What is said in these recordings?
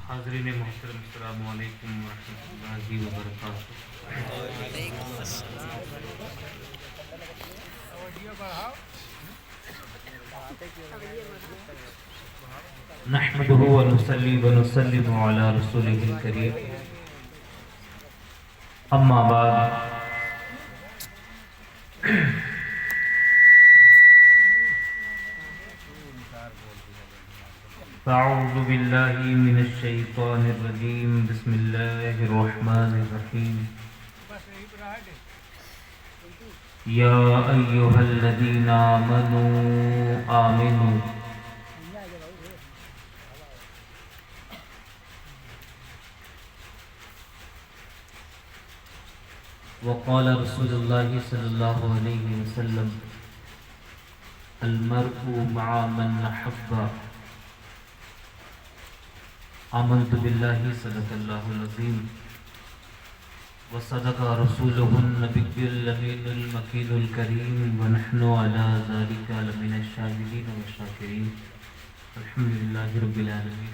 حاضرین محترم السلام علیکم ورحمۃ اللہ وبرکاتہ۔ نحمده ونصلي ونسلم على رسوله الكريم، اما بعد، فاعوذ باللہ من الشیطان الرجیم، بسم اللہ الرحمن الرحیم۔ یا ایہا الذین آمنوا آمنوا وقال رسول اللہ صلی اللہ علیہ وسلم المرء مع من احب۔ آمنت باللہ صدق اللہ العظیم وصدق رسولہ النبی الامین المکین الکریم ونحن علی ذلک لمن الشاہدین والشاکرین الحمدللہ رب العالمین۔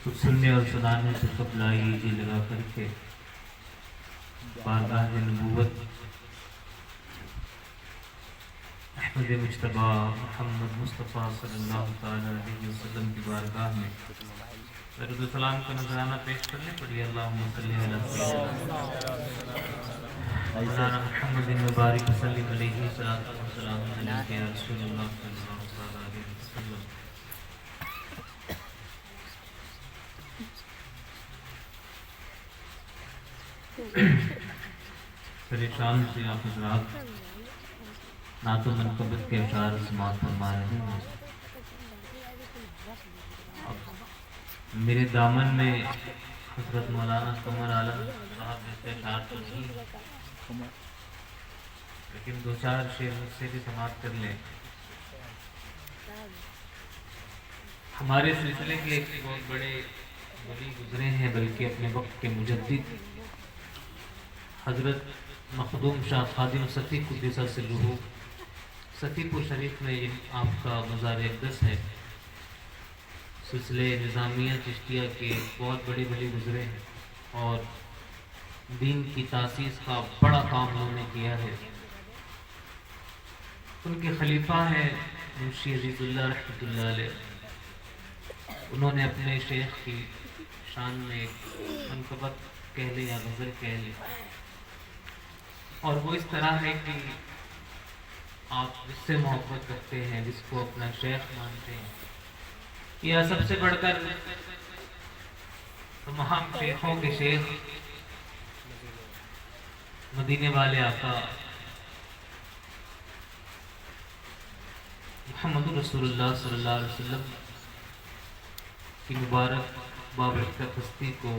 تو سننے اور سنانے سے قبل آئیے جی لگا کر کے بارگاہ نبوت احمد مجتبی محمد مصطفیٰ صلی اللہ تعالیٰ علیہ وسلم کی بارگاہ میں درود و سلام کا نذرانہ پیش کرنے پڑی۔ اللہم صلی علی سیدنا مولانا محمد مبارک وسلم علیہ السلام علیہ یا رسول اللہ صلی اللہ تعالیٰ علیہ وسلم۔ پریشان سے آپ حضرات نعت و منقبت کے اشعار سماعت فرما رہے ہیں۔ میرے دامن میں حضرت مولانا قمر عالم صاحب جیسے اشعار تو نہیں، لیکن دو چار شعر مجھ سے بھی سماعت کر لیں۔ ہمارے سلسلے کے ایک بہت بڑے ولی گزرے ہیں، بلکہ اپنے وقت کے مجدد، حضرت مخدوم شاہ خادم صفی قدس سرہ صفی پور شریف میں آپ کا مزار اقدس ہے۔ سلسلے نظامیہ چشتیہ کے بہت بڑے ولی گزرے ہیں اور دین کی تاسیس کا بڑا کام انہوں نے کیا ہے۔ ان کے خلیفہ ہیں منشی عزیز اللہ رحمۃ اللہ علیہ۔ انہوں نے اپنے شیخ کی شان میں منقبت کہہ لے یا غزل کہہ لے، اور وہ اس طرح ہے کہ آپ جس سے محبت کرتے ہیں، جس کو اپنا شیخ مانتے ہیں، یا سب سے بڑھ کر تمام شیخوں کے شیخ مدینے والے آقا محمد رسول اللہ صلی اللہ علیہ وسلم کی مبارک بابرکت ہستی کو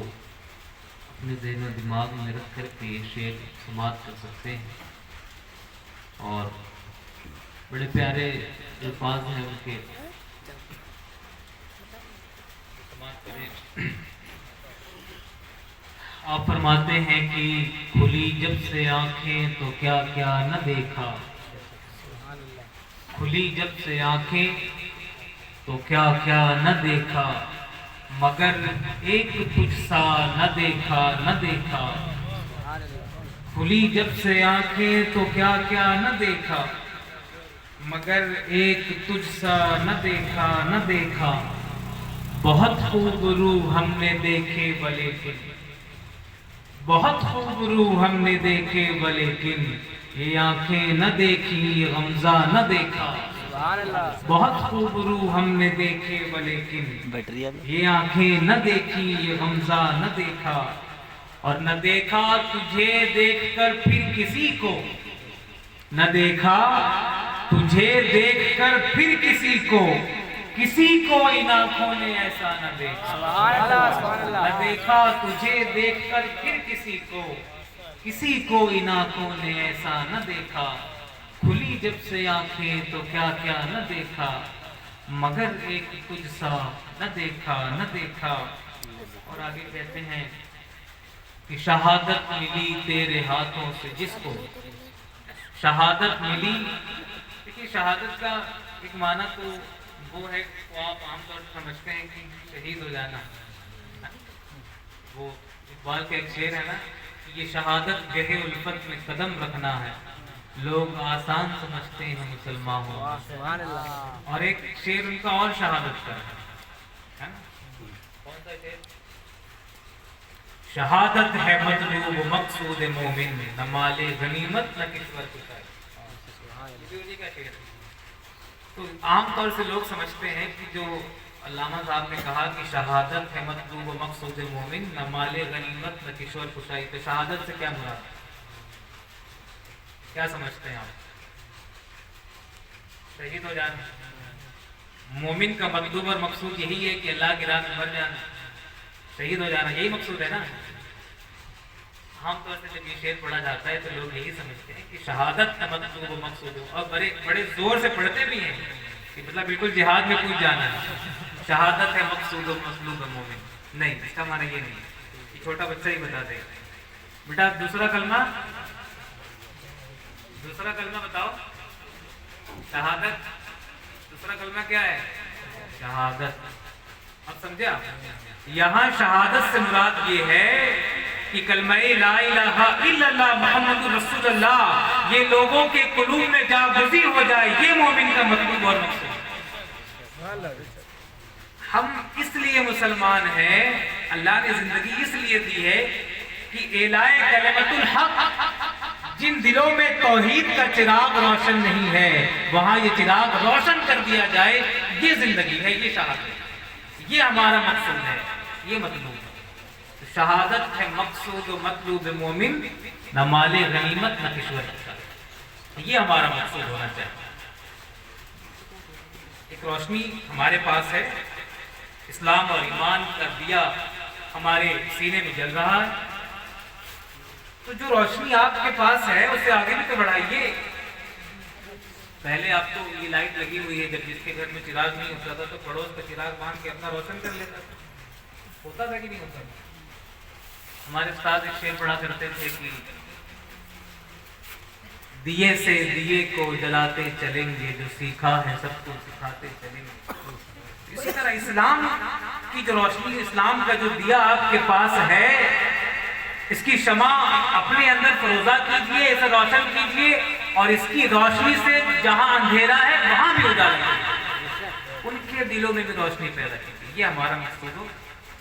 اپنے ذہن و دماغ میں رکھ کر کے یہ شعر سماعت کر سکتے ہیں، اور بڑے پیارے الفاظ ہیں ان کے، سماعت کریں۔ آپ فرماتے ہیں کہ کھلی جب سے آنکھیں تو کیا کیا نہ دیکھا، کھلی جب سے آنکھیں تو کیا کیا نہ دیکھا، مگر ایک تجھ سا نہ دیکھا نہ دیکھا۔ کھلی جب سے آنکھیں تو کیا کیا نہ دیکھا، مگر ایک تجھ سا نہ دیکھا نہ دیکھا۔ بہت خوب روح ہم نے دیکھے ولیکن، بہت خوب روح ہم نے دیکھے ولیکن، یہ آنکھیں نہ دیکھی یہ غمزہ نہ دیکھا۔ بہت خوب روح ہم نے دیکھے ولیکن، یہ آنکھیں نہ دیکھی یہ غمزہ نہ دیکھا۔ اور نہ دیکھا تجھے دیکھ کر پھر کسی کو، نہ دیکھا تجھے دیکھ کر پھر کسی کو، کسی کو ان آنکھوں نے ایسا نہ دیکھا۔ نہ دیکھا تجھے دیکھ کر پھر کسی کو ان آنکھوں نے ایسا نہ دیکھا۔ کھلی جب سے آنکھیں تو کیا کیا نہ دیکھا، مگر ایک تجھ سا نہ دیکھا نہ دیکھا۔ اور آگے کہتے ہیں کہ شہادت ملی تیرے ہاتھوں سے جس کو، شہادت ملی. دیکھیے شہادت کا ایک معنی تو وہ ہے وہ آپ عام طور سے سمجھتے ہیں کہ شہید ہو جانا. وہ اقبال کا ایک شعر ہے نا کہ یہ شہادت گہے الفت میں قدم رکھنا ہے، لوگ آسان سمجھتے ہیں مسلمان ہو. اور ایک شعر ان کا اور شہادت کا ہے نا، کون سا شعر؟ شہادت ہے مطلوب مقصود مومن، نہ مال غنیمت نہ کسوت کا. تو عام طور سے لوگ سمجھتے ہیں کہ جو علامہ صاحب نے کہا کہ شہادت ہے مطلوب و مقصود مومن، نہ مال غنیمت نہ کشور کشائی، تو شہادت سے کیا مراد؟ کیا سمجھتے ہیں آپ؟ شہید ہو جانا. مومن کا مطلوب اور مقصود یہی ہے کہ اللہ کی راہ میں مر جانا، شہید ہو جانا، یہی مقصود ہے نا. عام طور سے جب یہ شعر پڑھا جاتا ہے تو لوگ یہی سمجھتے ہیں کہ شہادت کا مطلوب و مقصود ہو، اور بڑے زور سے پڑھتے بھی ہیں کہ مطلب بالکل جہاد میں کود جانا ہے. شہادت ہے مقصود و مطلوب مومن، نہیں، اس کا معنی یہ نہیں ہے. یہ چھوٹا بچہ ہی بتا دے. بیٹا دوسرا کلمہ بتاؤ. شہادت دوسرا کلمہ کیا ہے؟ شہادت. اب سمجھا؟ یہاں شہادت سے مراد یہ ہے کہ کلمہ لا الہ الا اللہ محمد رسول اللہ یہ لوگوں کے قلوب میں جا گزیر ہو جائے، یہ مومن کا مطلوب اور مقصود. ہم اس لیے مسلمان ہیں، اللہ نے زندگی اس لیے دی ہے کہ اعلائے کلمۃ الحق، جن دلوں میں توحید کا چراغ روشن نہیں ہے وہاں یہ چراغ روشن کر دیا جائے. یہ زندگی ہے، یہ شہادت ہے، یہ ہمارا مقصود ہے، یہ مطلوب ہے. شہادت ہے مقصود و مطلوب مومن، نہ مال غنیمت نہ کشور، یہ ہمارا مقصود ہونا چاہیے. ایک روشنی ہمارے پاس ہے، اسلام اور ایمان کا دیا ہمارے سینے میں جل رہا ہے. تو جو روشنی آپ کے پاس ہے اسے آگے بھی تو بڑھائیے. پہلے آپ کو یہ لائٹ لگی ہوئی ہے، جب جس کے گھر میں چراغ نہیں ہوتا تھا تو پڑوس کا چراغ باندھ کے اپنا روشن کر لیتا تھا. ہوتا تھا کہ نہیں ہوتا تھا؟ ہمارے استاد ایک شعر پڑھا کرتے تھے کہ دیے سے دیے کو جلاتے چلیں گے، جو سیکھا ہے سب کو سکھاتے چلیں گے. اسی طرح اسلام کی جو روشنی، اسلام کا جو دیا آپ کے پاس ہے، اس کی شمع اپنے اندر فروزہ کیجئے، اسے روشن کیجئے، اور اس کی روشنی سے جہاں اندھیرا ہے وہاں بھی اجالا کیجئے، ان کے دلوں میں بھی روشنی پیدا کیجئے. یہ ہمارا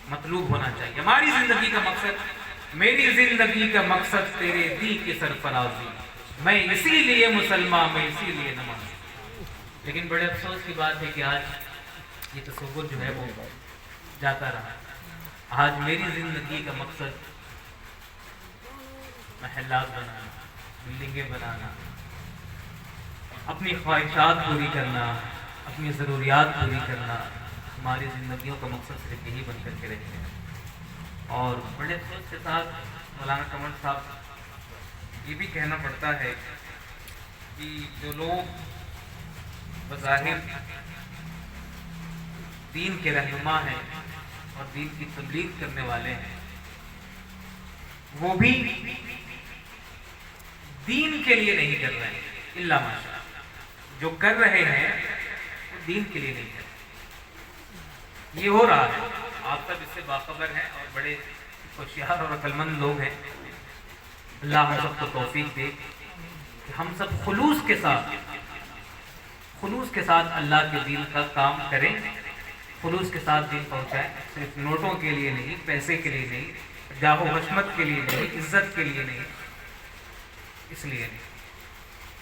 مطلوب ہونا چاہیے. ہماری زندگی کا مقصد، میری زندگی کا مقصد تیرے دی کی سرفرازی، میں اسی لیے مسلمان، میں اسی لیے نمازی. لیکن بڑے افسوس کی بات ہے کہ آج یہ تصور جو ہے وہ جاتا رہا. آج میری زندگی کا مقصد محلات بنانا، بلڈنگیں بنانا، اپنی خواہشات پوری کرنا، اپنی ضروریات پوری کرنا، ہماری زندگیوں کا مقصد صرف یہی بن کر کے رہتے ہیں. اور بڑے افسوس کے ساتھ مولانا قمر صاحب یہ بھی کہنا پڑتا ہے کہ جو لوگ بظاہر دین کے رہنما ہیں اور دین کی تبلیغ کرنے والے ہیں، وہ بھی دین کے لیے نہیں کر رہے ہیں. الا ماشاء اللہ، جو کر رہے ہیں وہ دین کے لیے نہیں کر رہے. یہ ہو رہا ہے، آپ سب اس سے باخبر ہیں اور بڑے ہوشیار اور عقل مند لوگ ہیں. اللہ ہم سب کو توفیق دے کہ ہم سب خلوص کے ساتھ اللہ کے دین کا کام کریں، خلوص کے ساتھ دین پہنچائیں. صرف نوٹوں کے لیے نہیں، پیسے کے لیے نہیں، جاہ و حشمت کے لیے نہیں، عزت کے لیے نہیں، اس لیے نہیں.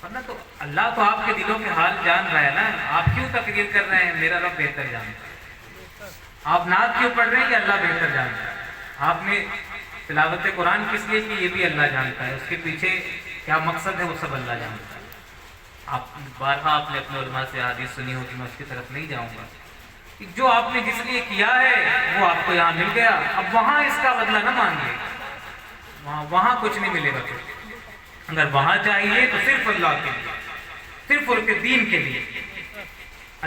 ورنہ تو اللہ تو آپ کے دلوں کے حال جان رہا ہے نا. آپ کیوں تقریر کر رہے ہیں؟ میرا رب بہتر جانتا ہے. آپ نعت کیوں پڑھ رہے ہیں؟ یہ اللہ بہتر جانتا ہے. آپ نے تلاوت قرآن کس لیے کی؟ یہ بھی اللہ جانتا ہے. اس کے پیچھے کیا مقصد ہے وہ سب اللہ جانتا ہے. بارہا آپ نے اپنے علماء سے حدیث سنی ہوگی، میں اس کی طرف نہیں جاؤں گا. جو آپ نے جس لیے کیا ہے وہ آپ کو یہاں مل گیا، اب وہاں اس کا بدلہ نہ مانگیے. وہاں کچھ نہیں ملے گا. اگر وہاں چاہیے تو صرف اللہ کے لیے، صرف ان کے دین کے لیے،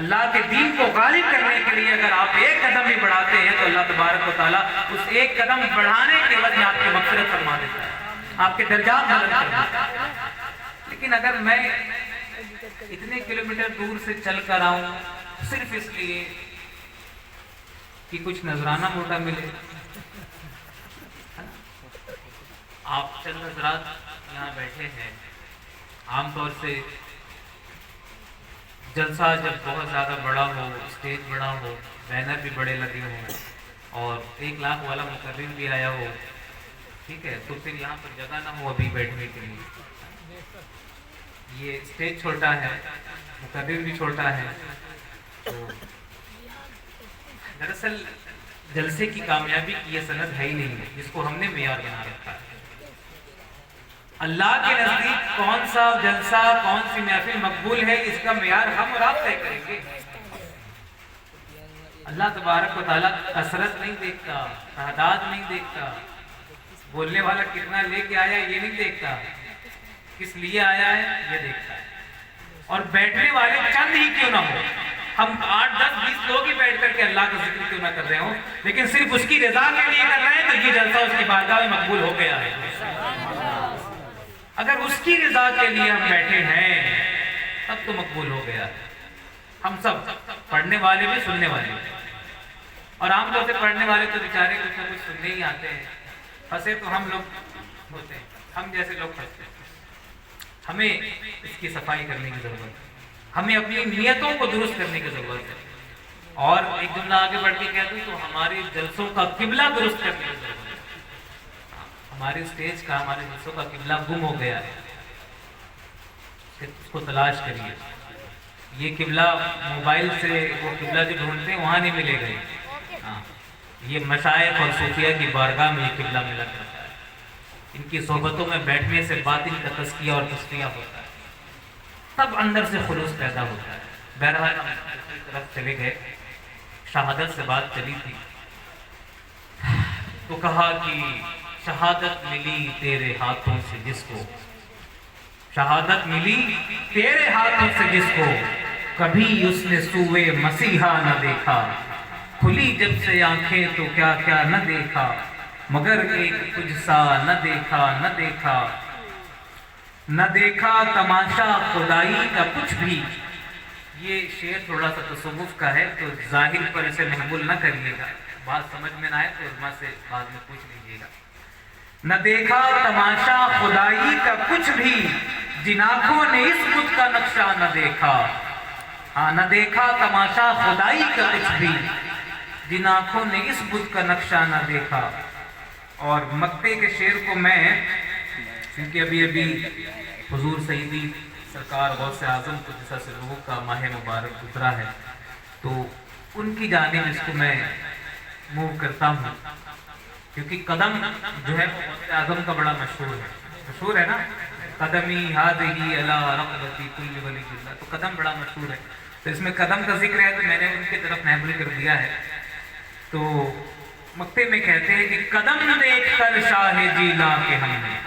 اللہ کے دین کو غالب کرنے کے لیے اگر آپ ایک قدم بھی بڑھاتے ہیں تو اللہ تبارک و تعالیٰ اس ایک قدم بڑھانے کے وجہ آپ کی مغفرت فرما دیتا ہے، آپ کے درجات بلند کر دیتا ہے. لیکن اگر میں اتنے کلومیٹر دور سے چل کر آؤں صرف اس لیے کہ کچھ نذرانہ موٹا ملے، آپ چند حضرات یہاں بیٹھے ہیں، عام طور سے جلسہ جب بہت زیادہ بڑا ہو، اسٹیج بڑا ہو، بینر بھی بڑے لگے ہوں اور 1 لاکھ والا مقرر بھی آیا ہو، ٹھیک ہے، تو پھر یہاں پر جگہ نہ ہو ابھی بیٹھنے کے لیے. یہ اسٹیج چھوٹا ہے، مقرر بھی چھوٹا ہے، تو دراصل جلسے کی کامیابی کی یہ سند ہے ہی نہیں ہے جس کو ہم نے معیار بنا رکھا ہے. اللہ کے نزدیک کون سا جلسہ، کون سی محفل مقبول ہے، اس کا معیار ہم اور آپ طے کریں گے. اللہ تبارک و تعالیٰ کثرت نہیں دیکھتا، تعداد نہیں دیکھتا، بولنے والا کتنا لے کے آیا یہ نہیں دیکھتا، کس لیے آیا ہے یہ دیکھتا ہے. اور بیٹھنے والے چند ہی کیوں نہ ہو، ہم 8 10 20 لوگ ہی بیٹھ کر کے اللہ کا ذکر کیوں نہ کر رہے ہوں، لیکن صرف اس کی رضا کے لیے کر رہے ہیں تو یہ جلسہ اس کی بارگاہ میں مقبول ہو گیا ہے. اگر اس کی رضا کے لیے ہم بیٹھے ہیں تب تو مقبول ہو گیا. ہم سب پڑھنے والے بھی، سننے والے بھی، اور عام طور سے پڑھنے والے تو بیچارے کچھ نہ کچھ سننے ہی آتے ہیں، پھنسے تو ہم لوگ ہوتے ہیں، ہم جیسے لوگ پھنستے ہیں. ہمیں اس کی صفائی کرنے کی ضرورت ہے، ہمیں اپنی نیتوں کو درست کرنے کی ضرورت ہے. اور ایک جملہ آگے بڑھ کے کہہ دوں تو ہمارے جلسوں کا قبلہ درست کرنے کی ضرورت ہے. ہمارے اسٹیج کا، ہمارے جلسوں کا قبلہ گم ہو گیا ہے، اس کو تلاش کریے. یہ قبلہ موبائل سے وہ قبلہ جو ڈھونڈتے ہیں وہاں نہیں ملے گا. یہ مشائخ اور صوفیہ کی بارگاہ میں یہ قبلہ ملا کرتا ہے. ان کی صحبتوں میں بیٹھنے سے باطن کا تزکیہ اور تصفیہ ہوتا ہے، تب اندر سے خلوص پیدا ہوتا ہے. بہرحال ہم دوسری طرف چلے گئے. شہادت سے بات چلی تھی تو کہا کہ شہادت ملی تیرے ہاتھوں سے جس کو، شہادت ملی تیرے ہاتھوں سے جس کو، کبھی اس نے سوئے مسیحا نہ دیکھا. کھلی جب سے آنکھیں تو کیا کیا نہ دیکھا، مگر ایک تجھ سا نہ دیکھا نہ دیکھا. نہ دیکھا تماشا خدائی کا کچھ بھی. یہ شعر تھوڑا سا تصوف کا ہے تو ظاہر پر اسے محمول نہ کریے گا، بات سمجھ میں نہ آئے تو علماء سے بعد میں پوچھ لیجیے گا. نہ دیکھا تماشا خدائی کا کچھ بھی، جن آنکھوں نے اس بت کا نقشہ نہ دیکھا. ہاں، نہ دیکھا تماشا خدائی کا کچھ بھی، جن آنکھوں نے اس بت کا نقشہ نہ دیکھا. اور مکتے کے شعر کو میں، کیونکہ ابھی حضور سیدی سرکار غوث اعظم قدس سرہ کا ماہ مبارک گزرا ہے تو ان کی جانب اس کو میں موو کرتا ہوں، کیونکہ قدم جو ہے غوث اعظم کا بڑا مشہور ہے نا، قدمی ہادہی علی رقبتی کل ولی اللہ، تو قدم بڑا مشہور ہے. تو اس میں قدم کا ذکر ہے تو میں نے ان کی طرف محمول کر دیا ہے. تو مکتے میں کہتے ہیں کہ قدم دیکھ کر شاہ جیلا کے ہم نے،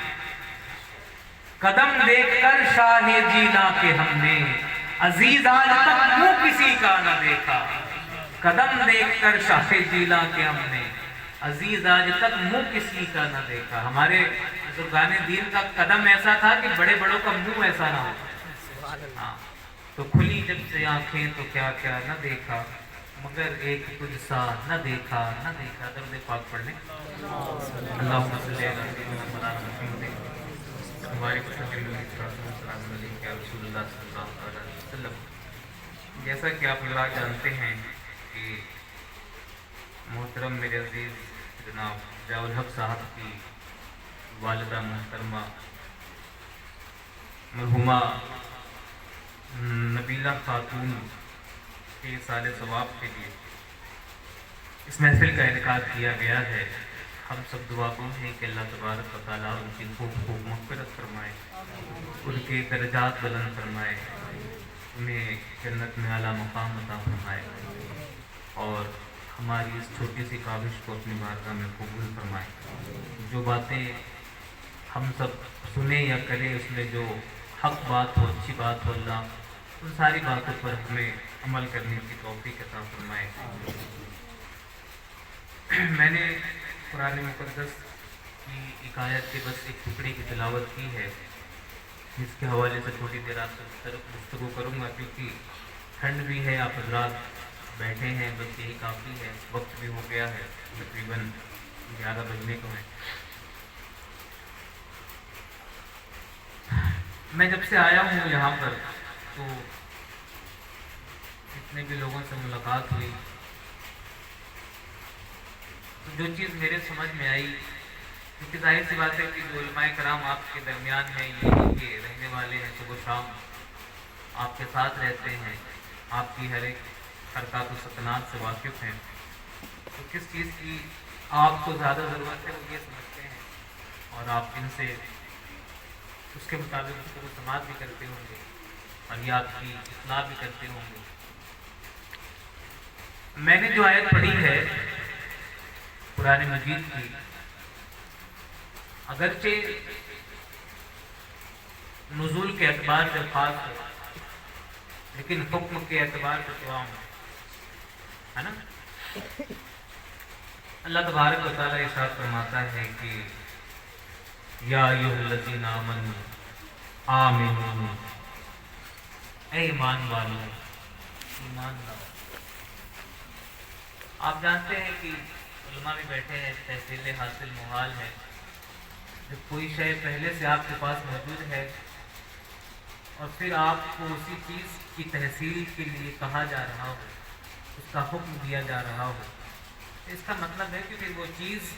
قدم دیکھ کر شاہ جیلا کے ہم نے، عزیز آج تک منہ کسی کا نہ دیکھا. قدم دیکھ کر شاہ جیلا کے ہم نے، عزیز آج تک منہ کسی کا نہ دیکھا. ہمارے بزرگان دین کا قدم ایسا تھا کہ بڑے بڑوں کا منہ ایسا نہ ہو. تو کھلی جب سے آنکھیں تو کیا کیا نہ دیکھا، مگر ایک تجھ سا نہ دیکھا نہ دیکھا. درود پاک پڑھ لیں. اللہم صلی علی سیدنا محمد وبارک وسلم علیہ رسول اللہ صلی اللہ علیہ وسلم. جیسا کہ آپ حضرات جانتے ہیں کہ محترم میرے عزیز جناب ضیاء الحق صاحب کی والدہ محترمہ مرحومہ نبیلہ خاتون کے سال ثواب کے لیے اس محفل کا انعقاد کیا گیا ہے. ہم سب دعا گو ہیں کہ اللہ تبارک و تعالیٰ ان کی خوب خوب مغفرت فرمائے، ان کے درجات بلند فرمائے، انہیں جنت میں اعلیٰ مقام عطا فرمائے، اور ہماری اس چھوٹی سی کاوش کو اپنی بارگاہ میں قبول فرمائے. جو باتیں ہم سب سنیں یا کریں اس میں جو حق بات ہو، اچھی بات ہو، اللہ ان ساری باتوں پر ہمیں عمل کرنے کی توفیق عطا فرمائے. میں نے قرآن مقدس کی ایک آیت کے بس ایک ٹکڑے کی تلاوت کی ہے. جس کے حوالے سے تھوڑی دیر آپ سے گفتگو کروں گا، کیونکہ ٹھنڈ بھی ہے، آپ حضرات بیٹھے ہیں، بس یہی کافی ہے، وقت بھی ہو گیا ہے، تقریباً 11 بجنے کو ہے۔ میں جب سے آیا ہوں یہاں پر تو جتنے بھی لوگوں سے ملاقات ہوئی، تو جو چیز میرے سمجھ میں آئی، کیونکہ ظاہر سی بات ہے کہ جو علماء کرام آپ کے درمیان ہیں، یہیں کے رہنے والے ہیں، صبح و شام آپ کے ساتھ رہتے ہیں، آپ کی ہر ایک حرکات و سکنات سے واقف ہیں، تو کس چیز کی آپ کو زیادہ ضرورت ہے وہ یہ سمجھتے ہیں، اور آپ ان سے اس کے مطابق اس کو سماعت بھی کرتے ہوں گے اور یہ آپ کی اصلاح بھی کرتے ہوں گے۔ میں نے جو آیت پڑھی ہے قرآن مجید کی، اگرچہ نزول کے اعتبار سے خاص ہے، لیکن حکم کے اعتبار سے تو عام ہے نا۔ اللہ تبارک و تعالیٰ ارشاد فرماتا ہے کہ یا ایھا الذین آمنوا آمنوا، اے ایمان والو ایمان لاؤ۔ آپ جانتے ہیں کہ علماء بھی بیٹھے ہیں، تحصیل حاصل محال ہے، جب کوئی شے پہلے سے آپ کے پاس موجود ہے اور پھر آپ کو اسی چیز کی تحصیل کے لیے کہا جا رہا ہو، اس کا حکم دیا جا رہا ہو، اس کا مطلب ہے کہ پھر وہ چیز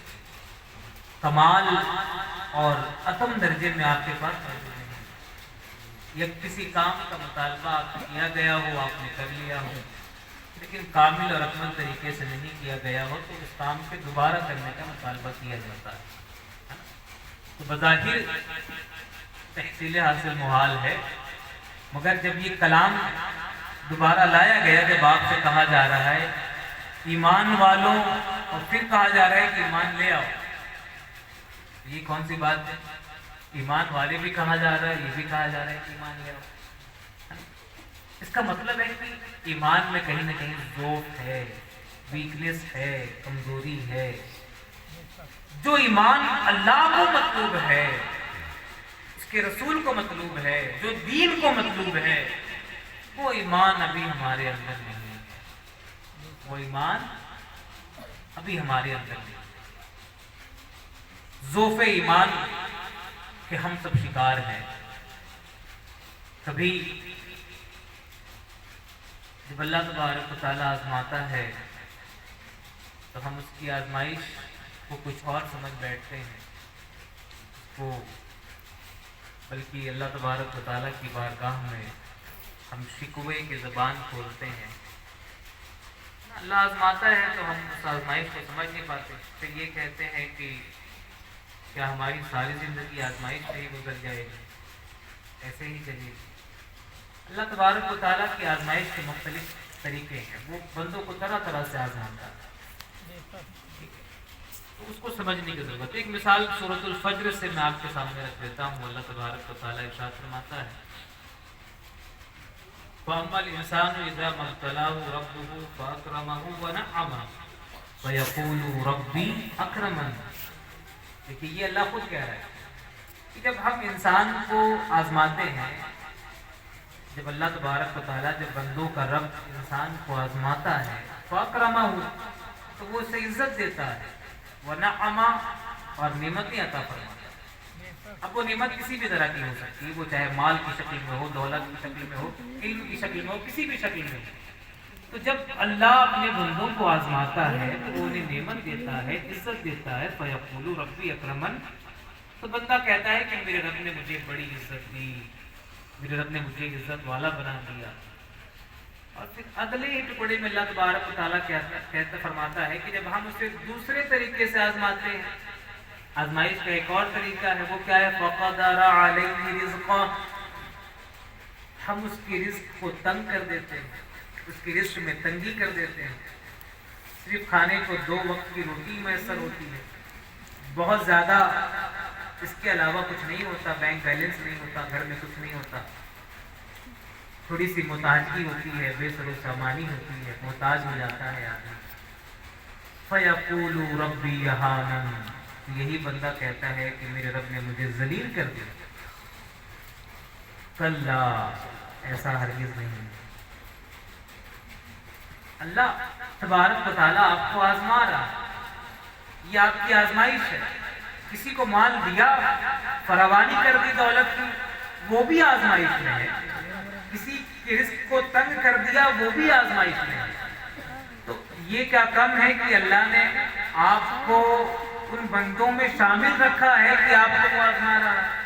کمال اور اتم درجے میں آپ کے پاس موجود نہیں ہے، یا کسی کام کا مطالبہ آپ سے کیا گیا ہو، آپ نے کر لیا ہو، لیکن کامل اور اکمل طریقے سے نہیں کیا گیا ہو، تو اس کام کے دوبارہ کرنے کا مطالبہ کیا جاتا ہے۔ تو بظاہر تحصیل حاصل محال ہے، مگر جب یہ کلام دوبارہ لایا گیا، جب آپ سے کہا جا رہا ہے ایمان والوں، اور پھر کہا جا رہا ہے کہ ایمان لے آؤ، یہ کون سی بات ہے؟ ایمان والے بھی کہا جا رہا ہے، یہ بھی کہا جا رہا ہے کہ ایمان لے آؤ۔ اس کا مطلب ہے کہ ایمان میں کہیں نہ کہیں ضعف ہے، ویکنس ہے، کمزوری ہے۔ جو ایمان اللہ کو مطلوب ہے، اس کے رسول کو مطلوب ہے، جو دین کو مطلوب ہے، وہ ایمان ابھی ہمارے اندر نہیں ہے، وہ ایمان ابھی ہمارے اندر نہیں ہے۔ ضعف ایمان کہ ہم سب شکار ہیں۔ کبھی جب اللہ تبارک و تعالیٰ آزماتا ہے تو ہم اس کی آزمائش کو کچھ اور سمجھ بیٹھتے ہیں، بلکہ اللہ تبارک و تعالیٰ کی بارگاہ میں ہم شکوے کی زبان کھولتے ہیں۔ اللہ آزماتا ہے تو ہم اس آزمائش کو سمجھ نہیں پاتے، پھر یہ کہتے ہیں کہ کیا ہماری ساری زندگی آزمائش سے ہی گزر جائے گی، ایسے ہی چلیے گی؟ اللہ تبارک و تعالیٰ کی آزمائش کے مختلف طریقے ہیں، وہ بندوں کو طرح طرح سے آزماتا ہے، تو اس کو سمجھنے کی ضرورت ہے۔ ایک مثال سورۃ الفجر سے میں آپ کے سامنے رکھ دیتا ہوں۔ اللہ تبارک و تعالیٰ ارشاد فرماتا ہے فَأَمَّا الْإِنسَانُ إِذَا مَا ابْتَلَاهُ رَبُّهُ فَأَكْرَمَهُ وَنَعَّمَهُ فَيَقُولُ رَبِّي أَكْرَمَنِ۔ دیکھیے یہ اللہ خود کہہ رہا ہے کہ جب ہم انسان کو آزماتے ہیں، جب اللہ تبارک و تعالیٰ جب بندوں کا رب انسان کو آزماتا ہے، فَأَكْرَمَهُ، تو وہ اسے عزت دیتا ہے، وَنَعَّمَهُ، اور نعمتیں عطا فرماتا ہے۔ اب وہ نعمت کسی بھی طرح کی ہو سکتی ہے، وہ چاہے مال کی شکل میں ہو، دولت کی شکل میں ہو، علم کی شکل میں ہو، کسی بھی شکل میں ہو۔ تو جب اللہ اپنے بندوں کو آزماتا ہے تو وہ انہیں نعمت دیتا ہے، عزت دیتا ہے، فَيَقُولُ رَبِّي أَكْرَمَنِ، تو بندہ کہتا ہے کہ میرے رب نے مجھے بڑی عزت دی، میرے رب نے مجھے عزت والا بنا دیا۔ اور پھر اگلے ہی ٹکڑے میں اللہ تبارک و تعالیٰ کہتا فرماتا ہے کہ جب ہم اسے دوسرے طریقے سے آزماتے ہیں، آزمائش کا ایک اور طریقہ ہے، وہ کیا ہے؟ فَقَدَرَ عَلَيْهِ رِزْقَهُ، ہم اس کی رزق کو تنگ کر دیتے ہیں، اس کی رزق میں تنگی کر دیتے ہیں۔ صرف کھانے کو 2 وقت کی روٹی میسر ہوتی ہے، بہت زیادہ اس کے علاوہ کچھ نہیں ہوتا، بینک بیلنس نہیں ہوتا، گھر میں کچھ نہیں ہوتا، تھوڑی سی محتاجگی ہوتی ہے، بے سر و سامانی ہوتی ہے، محتاج ہو جاتا ہے آدمی۔ فَيَقُولُ رَبِّي أَهَانَنِ، یہی بندہ کہتا ہے کہ میرے رب نے مجھے ذلیل کر دیا۔ کلا، ایسا ہرگز نہیں۔ اللہ تبارک و تعالیٰ آپ کو آزما رہا، یہ آپ کی آزمائش ہے۔ کسی کو مال دیا، فراوانی کر دی دولت کی، وہ بھی آزمائش میں ہے۔ کسی کے رزق کو تنگ کر دیا، وہ بھی آزمائش میں ہے۔ تو یہ کیا کم ہے کہ اللہ نے آپ کو ان بندوں میں شامل رکھا ہے کہ آپ کو وہ آزما رہا ہے۔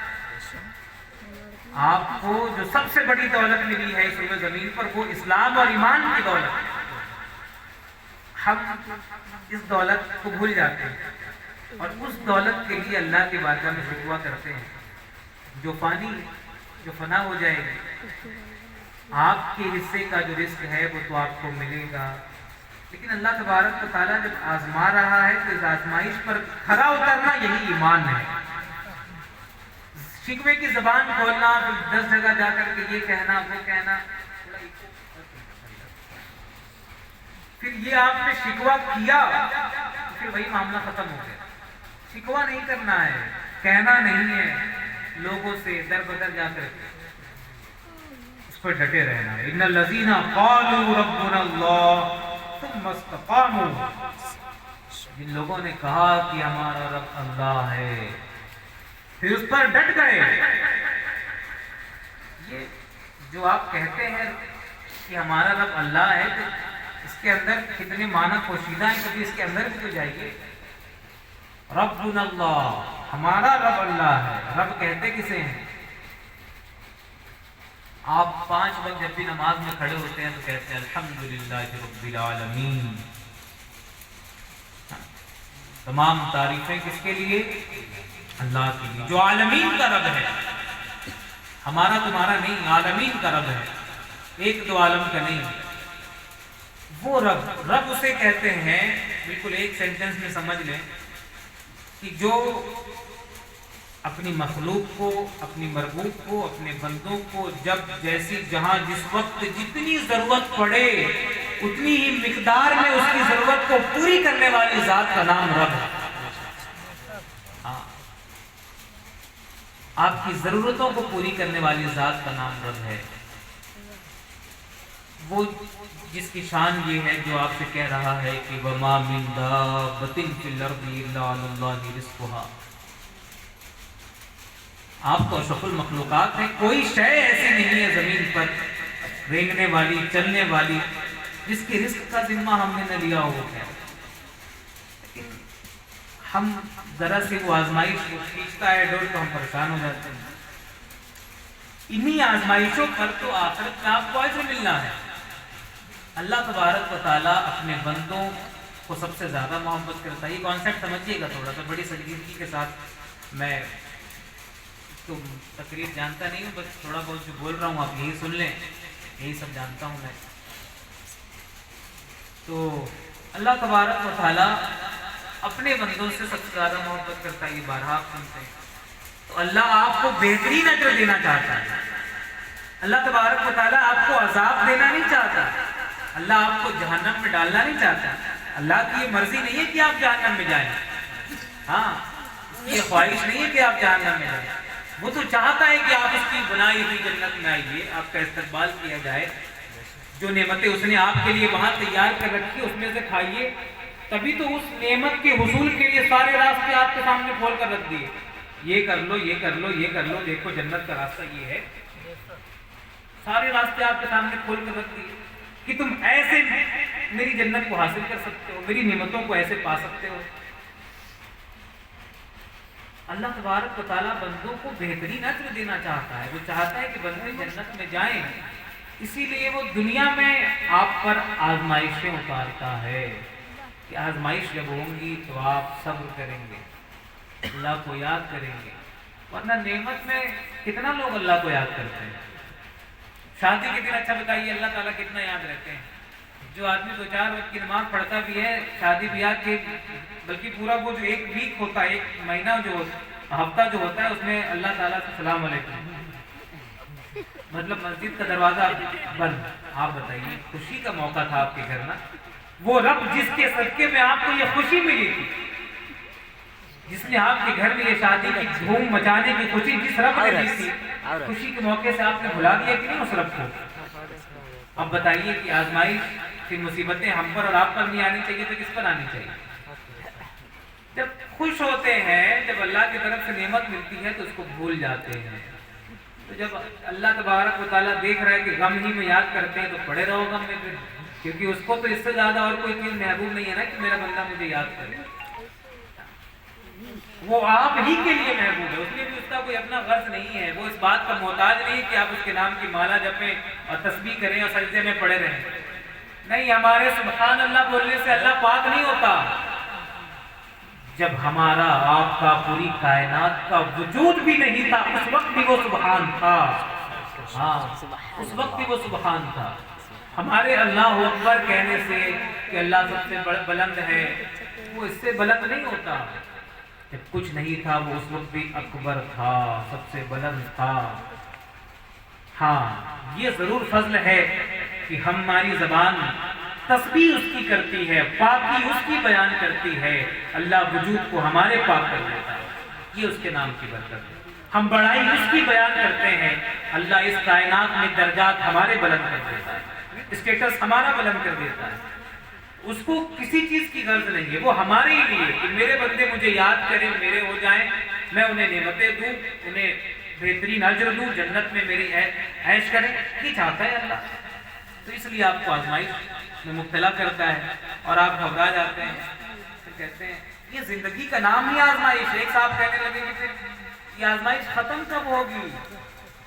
آپ کو جو سب سے بڑی دولت ملی ہے اس روئے زمین پر، وہ اسلام اور ایمان کی دولت ہے۔ ہم اس دولت کو بھول جاتے ہیں اور اس دولت کے لیے اللہ کی بارگاہ میں شکوہ کرتے ہیں جو فنا ہو جائے گی۔ آپ کے حصے کا جو رزق ہے وہ تو آپ کو ملے گا، لیکن اللہ تبارک و تعالیٰ جب آزما رہا ہے تو اس آزمائش پر کھرا اترنا یہی ایمان ہے۔ شکوے کی زبان کھولنا، پھر 10 جگہ جا کر کے یہ کہنا وہ کہنا، پھر یہ آپ نے شکوہ کیا پھر وہی معاملہ ختم ہو گیا۔ شکوہ نہیں کرنا ہے، کہنا نہیں ہے، لوگوں سے در بدر جا کر اس پر ڈٹے رہنا ہے۔ ان الذین قالوا ربنا اللہ ثم استقاموا، جن لوگوں نے کہا کہ ہمارا رب اللہ ہے پھر اس پر ڈٹ گئے۔ یہ جو آپ کہتے ہیں کہ ہمارا رب اللہ ہے، تو اس کے اندر کتنے معنی پوشیدہ ہیں، کبھی اس کے اندر بھی تو جائیے۔ ربنا اللہ، ہمارا رب اللہ ہے۔ رب کہتے کسے ہیں؟ آپ 5 وقت جب بھی نماز میں کھڑے ہوتے ہیں تو کہتے ہیں الحمدللہ رب العالمین۔ تمام تعریفیں کس کے لیے؟ اللہ کے لیے، جو عالمین کا رب ہے، ہمارا تمہارا نہیں، عالمین کا رب ہے، ایک دو عالم کا نہیں۔ وہ رب اسے کہتے ہیں، بالکل ایک سینٹنس میں سمجھ لیں، کہ جو اپنی مخلوق کو، اپنی مربوط کو، اپنے بندوں کو جب جیسی جہاں جس وقت جتنی ضرورت پڑے اتنی ہی مقدار میں اس کی ضرورت کو پوری کرنے والی ذات کا نام رب ہے۔ آپ کی ضرورتوں کو پوری کرنے والی ذات کا نام رب ہے۔ وہ جس کی شان یہ ہے جو آپ سے کہہ رہا ہے کہ وَمَا مِن دَابَّةٍ فِي الْأَرْضِ إِلَّا عَلَى اللَّهِ رِزْقُهَا۔ آپ تو اشرف المخلوقات ہیں، کوئی شے ایسی نہیں ہے زمین پر رینگنے والی، چلنے والی، جس کے رزق کا ذمہ ہم نے نہ لیا ہو ہے۔ لیکن ہم ذرا سی وہ آزمائش کو کھینچتا ہے ڈور تو ہم پریشان ہو جاتے ہیں۔ انہی آزمائشوں پر تو آخرت میں آپ کو اجر ملنا ہے۔ اللہ تبارک و تعالیٰ اپنے بندوں کو سب سے زیادہ محبت کرتا ہے۔ یہ کانسیپٹ سمجھیے گا تھوڑا سا بڑی سنجیدگی کے ساتھ۔ میں تو تقریر جانتا نہیں ہوں، بس تھوڑا بہت جو بول رہا ہوں آپ یہی سن لیں، یہی سب جانتا ہوں میں۔ تو اللہ تبارک و تعالیٰ اپنے بندوں سے سب سے زیادہ محبت کرتا ہے، یہ بارہا آپ سنتے ہیں۔ تو اللہ آپ کو بہترین اجر دینا چاہتا ہے۔ اللہ تبارک و تعالیٰ آپ کو عذاب دینا نہیں چاہتا، اللہ آپ کو جہنم میں ڈالنا نہیں چاہتا۔ اللہ کی یہ مرضی نہیں ہے کہ آپ جہنم میں جائیں، ہاں یہ خواہش نہیں ہے کہ آپ جہنم میں جائیں۔ وہ تو چاہتا ہے کہ آپ اس کی بنائی ہوئی جنت میں آئیے، آپ کا استقبال کیا جائے، جو نعمتیں اس نے آپ کے لیے وہاں تیار کر رکھی اس میں سے کھائیے۔ تبھی تو اس نعمت کے حصول کے لیے سارے راستے آپ کے سامنے کھول کر رکھ دیے، یہ کر لو، یہ کر لو، یہ کر لو، دیکھو جنت کا راستہ یہ ہے۔ سارے راستے آپ کے سامنے کھول کر رکھ دیے کہ تم ایسے میری جنت کو حاصل کر سکتے ہو، میری نعمتوں کو ایسے پا سکتے ہو۔ اللہ تبارک و تعالیٰ بندوں کو بہترین اجر دینا چاہتا ہے، وہ چاہتا ہے کہ بندے جنت میں جائیں، اسی لیے وہ دنیا میں آپ پر آزمائشیں اتارتا ہے کہ آزمائش جب ہوں گی تو آپ صبر کریں گے، اللہ کو یاد کریں گے۔ ورنہ نعمت میں کتنا لوگ اللہ کو یاد کرتے ہیں؟ شادی کے دن اچھا بتائیے اللہ تعالیٰ کتنا یاد رہتے ہیں۔ جو آدمی 2-4 وقت کی نماز پڑھتا بھی ہے شادی بیاہ کے، بلکہ پورا وہ جو ایک ویک ہوتا ہے، ایک مہینہ جو ہفتہ جو ہوتا ہے، اس میں اللہ تعالیٰ سے سلام علیکم، مطلب مسجد کا دروازہ بند۔ آپ بتائیے خوشی کا موقع تھا آپ کے گھر نا، وہ رب جس کے صدقے میں آپ کو یہ خوشی ملی تھی، جس نے آپ کے گھر میں یہ شادی کی دھوم مچانے کی خوشی جس رب نے دی تھی، خوشی کے موقع سے آپ نے بھلا دیا کہ نہیں اس رب کو؟ اب بتائیے کہ آزمائش کی مصیبتیں ہم پر اور آپ پر نہیں آنی چاہیے تو کس پر آنی چاہیے؟ جب خوش ہوتے ہیں، جب اللہ کی طرف سے نعمت ملتی ہے تو اس کو بھول جاتے ہیں. تو جب اللہ تبارک و تعالیٰ دیکھ رہا ہے کہ غم ہی میں یاد کرتے ہیں تو پڑے رہو غم میں پھر، کیونکہ اس کو تو اس سے زیادہ اور کوئی چیز محبوب نہیں ہے نا کہ میرا بندہ مجھے یاد کرے. وہ آپ ہی کے لیے محبوب ہے، اس لیے بھی اس کا کوئی اپنا غرض نہیں ہے. وہ اس بات کا محتاج نہیں کہ آپ اس کے نام کی مالا جپیں اور تسبیح کریں اور سجدے میں پڑے رہیں. نہیں، ہمارے سبحان اللہ بولنے سے اللہ پاک نہیں ہوتا. جب ہمارا آپ کا پوری کائنات کا وجود بھی نہیں تھا اس وقت بھی وہ سبحان تھا. ہاں، اس وقت بھی وہ سبحان تھا. ہمارے اللہ اکبر کہنے سے کہ اللہ سب سے بلند ہے، وہ اس سے بلند نہیں ہوتا. جب کچھ نہیں تھا وہ اس وقت بھی اکبر تھا، سب سے بلند تھا. ہاں، یہ ضرور فضل ہے کہ ہماری زبان تسبیح اس کی کرتی ہے، پاکی اس کی بیان کرتی ہے. اللہ وجود کو ہمارے پاک کر دیتا ہے، یہ اس کے نام کی برکت ہے. ہم بڑائی اس کی بیان کرتے ہیں، اللہ اس کائنات میں درجات ہمارے بلند کر دیتا ہے، اسٹیٹس ہمارا بلند کر دیتا ہے. اس کو کسی چیز کی غرض نہیں ہے، وہ ہمارے ہی لیے کہ میرے بندے مجھے یاد کریں، میرے ہو جائیں، میں انہیں نعمتیں دوں، انہیں بہترین اجر دوں، جنت میں میری عیش کریں. یہ چاہتا ہے اللہ. تو اس لیے آپ کو آزمائش میں مبتلا کرتا ہے اور آپ گھبرا جاتے ہیں. پھر کہتے ہیں یہ زندگی کا نام ہی آزمائش. ایک صاحب کہنے لگے کہ پھر یہ آزمائش ختم کب ہوگی؟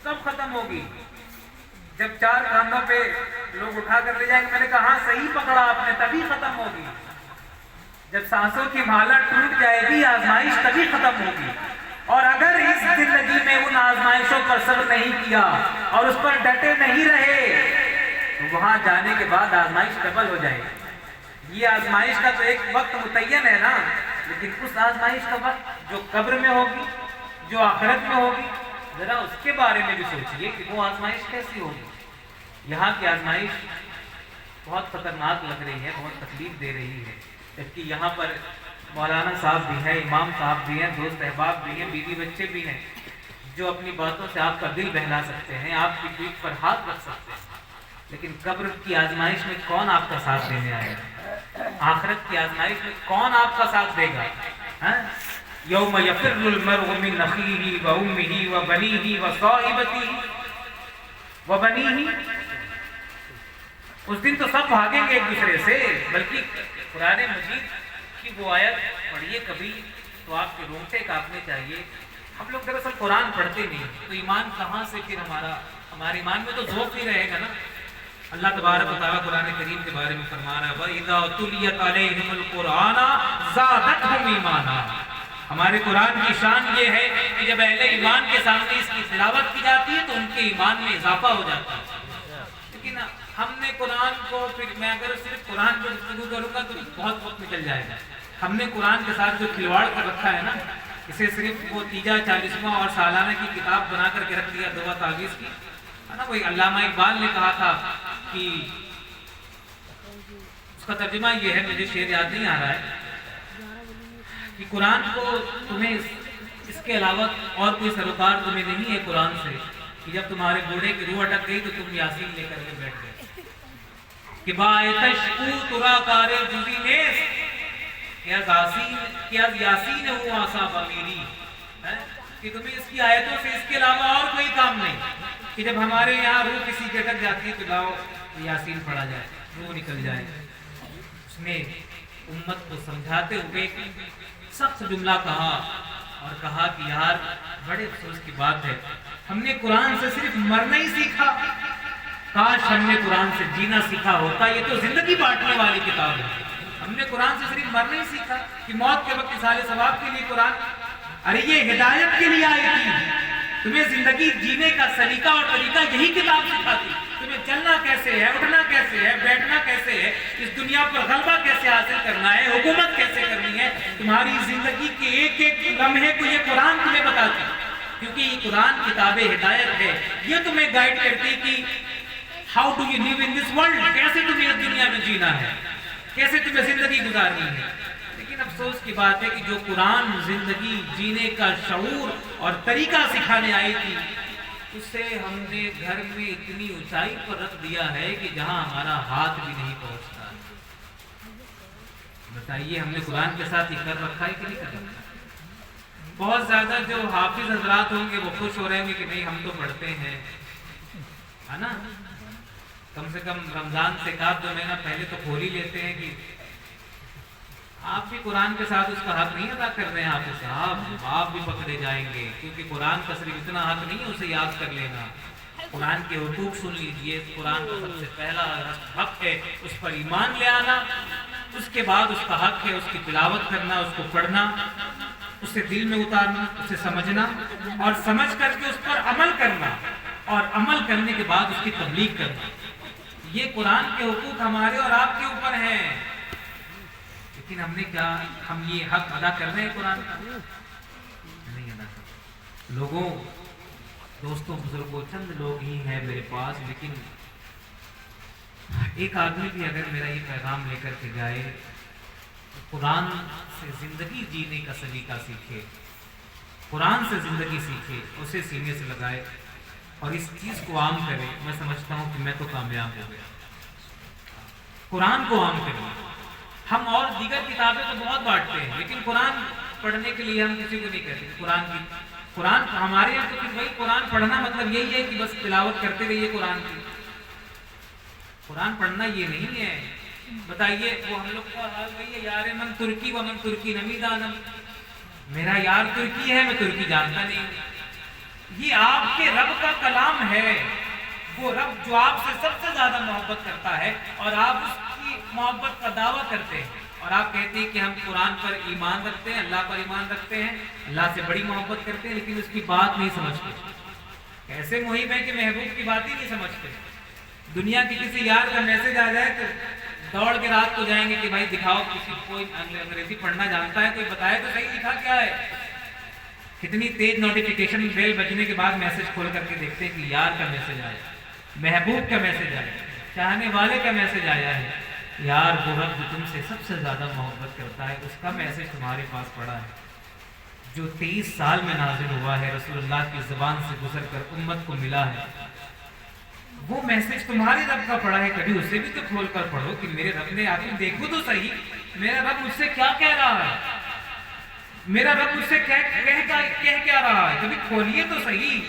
کب ختم ہوگی؟ جب 4 کاندھوں پہ لوگ اٹھا کر لے جائیں گے. میں نے کہا ہاں صحیح پکڑا آپ نے، تبھی ختم ہوگی. جب سانسوں کی مالا ٹوٹ جائے گی آزمائش تبھی ختم ہوگی. اور اگر اس زندگی میں ان آزمائشوں پر صبر نہیں کیا اور اس پر ڈٹے نہیں رہے تو وہاں جانے کے بعد آزمائش ڈبل ہو جائے گی. یہ آزمائش کا تو ایک وقت متعین ہے نا، لیکن اس آزمائش کا وقت جو قبر میں ہوگی، جو آخرت میں ہوگی، ذرا اس کے بارے میں بھی سوچئے کہ وہ آزمائش کیسی ہوگی. یہاں کی آزمائش بہت خطرناک لگ رہی ہے، بہت تکلیف دے رہی ہے. جبکہ یہاں پر مولانا صاحب بھی ہیں، امام صاحب بھی ہیں، دوست احباب بھی ہیں، بیوی بچے بھی ہیں جو اپنی باتوں سے آپ کا دل بہلا سکتے ہیں، آپ کی پیٹھ پر ہاتھ رکھ سکتے ہیں. لیکن قبر کی آزمائش میں کون آپ کا ساتھ دینے آئے گا؟ آخرت کی آزمائش میں کون آپ کا ساتھ دے گا؟ یوم یفر المرء من اخیہ وامہ وبنیہ وصاحبتہ وبنیہ. اس دن تو سب بھاگیں گے ایک دوسرے سے. بلکہ قرآن مجید کی وہ آیت پڑھیے کبھی تو آپ کے رونگٹے کانپنے چاہیے. ہم لوگ دراصل قرآن پڑھتے نہیں تو ایمان کہاں سے پھر ہمارے ایمان میں تو ذوق نہیں رہے گا نا. اللہ تبارک و تعالیٰ قرآن کریم کے بارے میں فرما رہا ہے وَإِذَا تُلِيَتْ عَلَيْهِمُ الْقُرْآنَ زَادَتْهُمْ ایمانا. ہمارے قرآن کی شان یہ ہے کہ جب اہل ایمان کے سامنے اس کی تلاوت کی جاتی ہے تو ان کے ایمان میں اضافہ ہو جاتا ہے. لیکن ہم نے قرآن کو پھر میں اگر صرف قرآن پر گفتگو کروں گا تو بہت وقت نکل جائے گا. ہم نے قرآن کے ساتھ جو کھلواڑ کر رکھا ہے نا، اسے صرف وہ 30 40واں اور سالانہ کی کتاب بنا کر کے رکھ دیا، دعا تعویذ کی ہے نا. وہی علامہ اقبال نے کہا تھا کہ اس کا ترجمہ یہ ہے، مجھے شعر یاد نہیں آ رہا ہے، کہ قرآن کو تمہیں اس کے علاوہ اور کوئی سروکار تمہیں نہیں ہے قرآن سے کہ جب تمہارے بوڑھے کی روح اٹک گئی تو تم یاسین لے کر کے بیٹھ گئے کہ بائے تشکو ترا کارے جزی نیس کیا یاسین ہوں آساب میری، کہ تمہیں اس کی آیتوں سے اس کے علاوہ اور کوئی کام نہیں کہ جب ہمارے یہاں روح کسی کی اٹک جاتی ہے تو لاؤ یاسین پڑھا جائے، روح نکل جائے. اس نے امت کو سمجھاتے ہوئے سخت جملہ کہا اور کہا کہ یار بڑے افسوس کی بات ہے، ہم نے قرآن سے صرف مرنا ہی سیکھا، کاش ہم نے قرآن سے جینا سیکھا ہوتا. یہ تو زندگی بانٹنے والی کتاب ہے. ہم نے قرآن سے صرف مرنا ہی سیکھا کہ موت کے وقت اصحال ثواب کے لیے قرآن، ارے یہ ہدایت کے لیے آئی تھی. تمہیں زندگی جینے کا سلیقہ اور طریقہ یہی کتاب سکھاتی. تمہیں چلنا کیسے ہے، اٹھنا کیسے ہے، بیٹھنا کیسے ہے، اس دنیا پر غلبہ کیسے حاصل کرنا ہے، حکومت کیسے کرنی ہے، تمہاری زندگی کے ایک ایک لمحے کو یہ قرآن تمہیں بتاتی. کیونکہ یہ قرآن کتاب ہدایت ہے، یہ تمہیں گائیڈ کرتی کہ how do you live in this world, کیسے تمہیں اس دنیا میں جینا ہے، کیسے تمہیں زندگی گزارنی ہے. لیکن افسوس کی بات ہے کہ جو قرآن زندگی جینے کا شعور اور طریقہ سکھانے آئی تھی اسے ہم نے گھر میں اتنی اونچائی پر رکھ دیا ہے کہ جہاں ہمارا ہاتھ بھی نہیں پہنچتا۔ بتائیے ہم نے قرآن کے ساتھ یہ کر رکھا ہے کہ نہیں کر رکھا؟ بہت زیادہ جو حافظ حضرات ہوں گے وہ خوش ہو رہے ہیں کہ نہیں ہم تو پڑھتے ہیں، ہے نا؟ کم سے کم رمضان سے ایک دو مہینہ پہلے تو کھول ہی لیتے ہیں کہ آپ بھی قرآن کے ساتھ اس کا حق نہیں ادا کر رہے ہیں حافظ صاحب، آپ بھی پکڑے جائیں گے، کیونکہ قرآن کا صرف اتنا حق نہیں ہے اسے یاد کر لینا، قرآن کے حقوق سن لیجئے۔ قرآن کا سب سے پہلا حق ہے اس پر ایمان لے آنا، اس کے بعد اس کا حق ہے اس کی تلاوت کرنا، اس کو پڑھنا، اسے دل میں اتارنا، اسے سمجھنا، اور سمجھ کر کے اس پر عمل کرنا، اور عمل کرنے کے بعد اس کی تبلیغ کرنا۔ یہ قرآن کے حقوق ہمارے اور آپ کے اوپر ہیں، لیکن ہم نے کیا، ہم یہ حق ادا کر رہے ہیں قرآن کا؟ نہیں ادا کر۔ لوگوں، دوستوں، بزرگوں، چند لوگ ہی ہیں میرے پاس، لیکن ایک آدمی بھی اگر میرا یہ پیغام لے کر کے جائے، قرآن سے زندگی جینے کا سلیقہ سیکھے، قرآن سے زندگی سیکھے، اسے سینے سے لگائے اور اس چیز کو عام کرے، میں سمجھتا ہوں کہ میں تو کامیاب ہو گیا۔ قرآن کو عام کریں۔ ہم اور دیگر کتابیں تو بہت بانٹتے ہیں، لیکن قرآن پڑھنے کے لیے ہم کسی کو نہیں کہتے۔ قرآن ہمارے یہاں تو بھائی قرآن پڑھنا مطلب یہی ہے کہ بس تلاوت کرتے رہیے قرآن کی۔ قرآن پڑھنا یہ نہیں ہے۔ بتائیے وہ ہم لوگ کا حال وہی ہے، یار من ترکی و من ترکی نمی دانم، میرا یار ترکی ہے، میں ترکی جانتا نہیں۔ یہ آپ کے رب کا کلام ہے، وہ رب جو آپ سے سب سے زیادہ محبت کرتا ہے، اور آپ اس کی محبت کا دعویٰ کرتے ہیں، اور آپ کہتے ہیں کہ ہم قرآن پر ایمان رکھتے ہیں، اللہ پر ایمان رکھتے ہیں، اللہ سے بڑی محبت کرتے ہیں، لیکن اس کی بات نہیں سمجھتے۔ ایسے محب ہیں کہ محبوب کی بات ہی نہیں سمجھتے۔ دنیا کی کسی یار کا میسج آ جائے تو دوڑ کے رات کو جائیں گے کہ بھائی دکھاؤ، کسی کوئی انگریزی پڑھنا جانتا ہے کوئی بتائے تو صحیح لکھا کیا ہے۔ کتنی تیز نوٹیفیکیشن بیل بجنے کے بعد میسج کھول کر کے دیکھتے ہیں کہ یار کا میسج آیا، محبوب کا میسج آیا، چاہنے والے کا میسج آیا ہے، یار وہ رب جو تم سے سب سے زیادہ محبت کرتا ہے اس کا میسج تمہارے پاس پڑا ہے، جو 23 سال میں نازل ہوا ہے، رسول اللہ کی زبان سے گزر کر امت کو ملا ہے، وہ میسج تمہارے رب کا پڑھا ہے۔ کبھی اسے بھی تو کھول کر پڑھو کہ میرے رب نے آخر دیکھو تو صحیح، میرا رب مجھ سے کیا کہہ رہا ہے، میرا رب مجھ سے کہہ کیا رہا ہے، کبھی کھولیے تو صحیح۔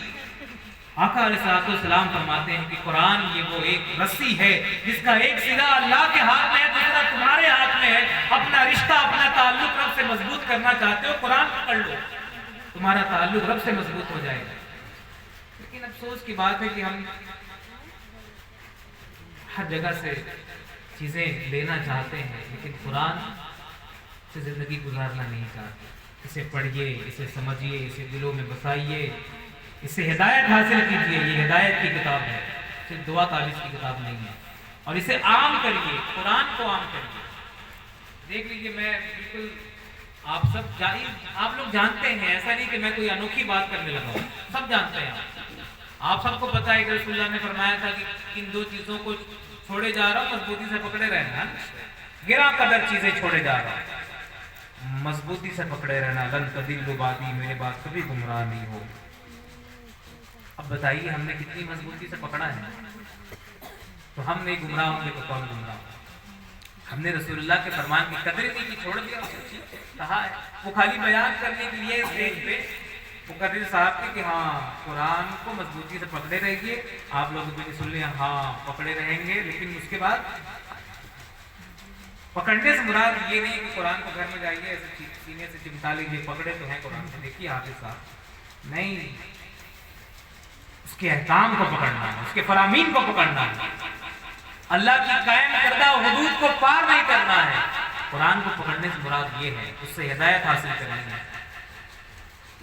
آقا علیہ السلام فرماتے ہیں کہ قرآن یہ وہ ایک رسی ہے جس کا ایک سرا اللہ کے ہاتھ میں ہے، دوسرا تمہارے ہاتھ میں ہے۔ اپنا رشتہ، اپنا تعلق رب سے مضبوط کرنا چاہتے ہو، قرآن پکڑ لو، تمہارا تعلق رب سے مضبوط ہو جائے گا۔ لیکن افسوس کی بات ہے کہ ہم ہر جگہ سے چیزیں لینا چاہتے ہیں، لیکن قرآن سے زندگی گزارنا نہیں چاہتے۔ اسے پڑھیے، اسے سمجھیے، اسے دلوں میں بسائیے، اس سے ہدایت حاصل کیجیے۔ یہ ہدایت کی کتاب ہے، صرف دعا تعویذ کی کتاب نہیں ہے، اور اسے عام کریے، قرآن کو عام کریے۔ دیکھ لیجیے، میں بالکل آپ لوگ جانتے ہیں، ایسا نہیں کہ میں کوئی انوکھی بات کرنے لگا ہوں، سب جانتے ہیں۔ آپ سب کو پتہ ہے کہ رسول اللہ نے فرمایا تھا کہ ان دو چیزوں کو چھوڑے جا رہا ہوں، مضبوطی سے پکڑے رہنا، گراں قدر چیزیں چھوڑے جا رہا ہوں، مضبوطی سے پکڑے رہنا، لن تضلوا بعدی، میرے بعد کبھی گمراہ نہیں ہو۔ اب بتائیے ہم نے کتنی مضبوطی سے پکڑا ہے؟ تو ہم نہیں گمراہ ہوں گے تو کون گمراہ ہوگا؟ ہم نے رسول اللہ کے فرمان کی قدر نہیں کی، چھوڑ دیا، کہا ہے وہ خالی بیان کرنے کے لیے اسٹیج پہ مقرر صاحب کے کہ ہاں قرآن کو مضبوطی سے پکڑے رہیے، آپ لوگ بھی سن لیں، ہاں پکڑے رہیں گے، لیکن اس کے بعد پکڑنے سے مراد یہ نہیں کہ قرآن کو گھر میں جائیے ایسے سینے سے چمٹا لیجیے، پکڑے تو ہیں قرآن سے، دیکھیے حافظ صاحب، نہیں، اس کے احکام کو پکڑنا ہے، اس کے فرامین کو پکڑنا ہے، اللہ کی قائم کردہ حدود کو پار نہیں کرنا ہے۔ قرآن کو پکڑنے سے مراد یہ ہے، اس سے ہدایت حاصل کرنی ہے۔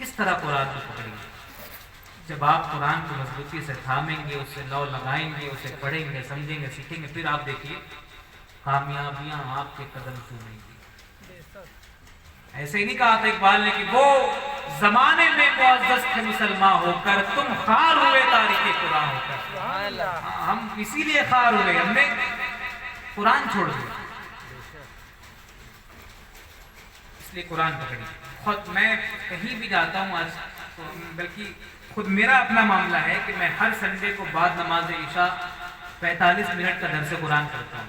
اس طرح قرآن کو پکڑیں گے، جب آپ قرآن کو مضبوطی سے تھامیں گے، اس سے لو لگائیں گے، اسے پڑھیں گے، سمجھیں گے، سیکھیں گے، پھر آپ دیکھیے کامیابیاں آپ کے قدم چومیں گی۔ ایسے ہی نہیں کہا تھا اقبال نے کہ وہ زمانے میں معزز تھے مسلمان ہو کر، تم خار ہوئے تاریخ قرآن ہو کر۔ ہم اسی لیے خار ہوئے، ہم نے قرآن چھوڑ دیا، اس لیے قرآن پکڑی۔ خود میں کہیں بھی جاتا ہوں آج، بلکہ خود میرا اپنا معاملہ ہے کہ میں ہر سنڈے کو بعد نماز عشاء 45 منٹ کا درس قرآن کرتا ہوں.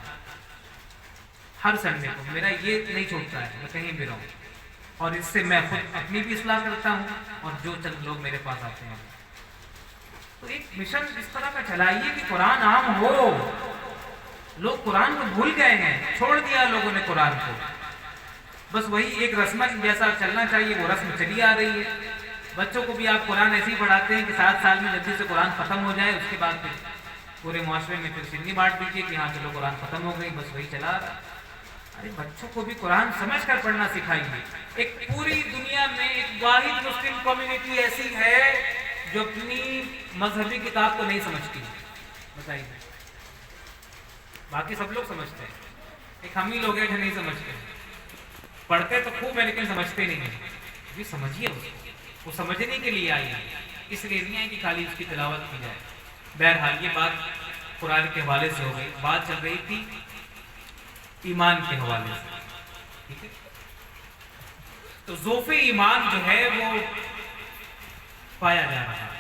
ہر سنڈے کو میرا یہ نہیں چھوٹتا ہے، میں کہیں بھی رہوں. اور اس سے میں خود اپنی بھی اصلاح کرتا ہوں اور جو چند لوگ میرے پاس آتے ہیں. تو ایک مشن اس طرح کا چلائیے کہ قرآن عام ہو. لوگ قرآن کو بھول گئے ہیں، چھوڑ دیا لوگوں نے قرآن کو. بس وہی ایک رسم جیسا چلنا چاہیے وہ رسم چلی آ رہی ہے. بچوں کو بھی آپ قرآن ایسے ہی پڑھاتے ہیں کہ 7 سال میں جلدی سے قرآن ختم ہو جائے، اس کے بعد پھر پورے معاشرے میں پھر سنی بانٹ دیجیے کہ ہاں چلو قرآن ختم ہو گئی، بس وہی چلا رہا. ارے بچوں کو بھی قرآن سمجھ کر پڑھنا سکھائیے. ایک پوری دنیا میں ایک واحد مسلم کمیونٹی ایسی ہے جو اپنی مذہبی کتاب کو نہیں سمجھتی. بتائیے، باقی سب لوگ سمجھتے ہیں، ایک ہم ہی لوگ ہیں جو نہیں سمجھتے. پڑھتے تو خوب ہے لیکن سمجھتے نہیں ہیں. جی سمجھیے، وہ سمجھنے کے لیے آئی ہے، اس لیے نہیں ہے کہ خالی اس کی تلاوت کی جائے. بہرحال یہ بات قرآن کے حوالے سے ہو گئی. بات چل رہی تھی ایمان کے حوالے سے، ٹھیک ہے. تو ضعف ایمان جو ہے وہ پایا جا رہا ہے.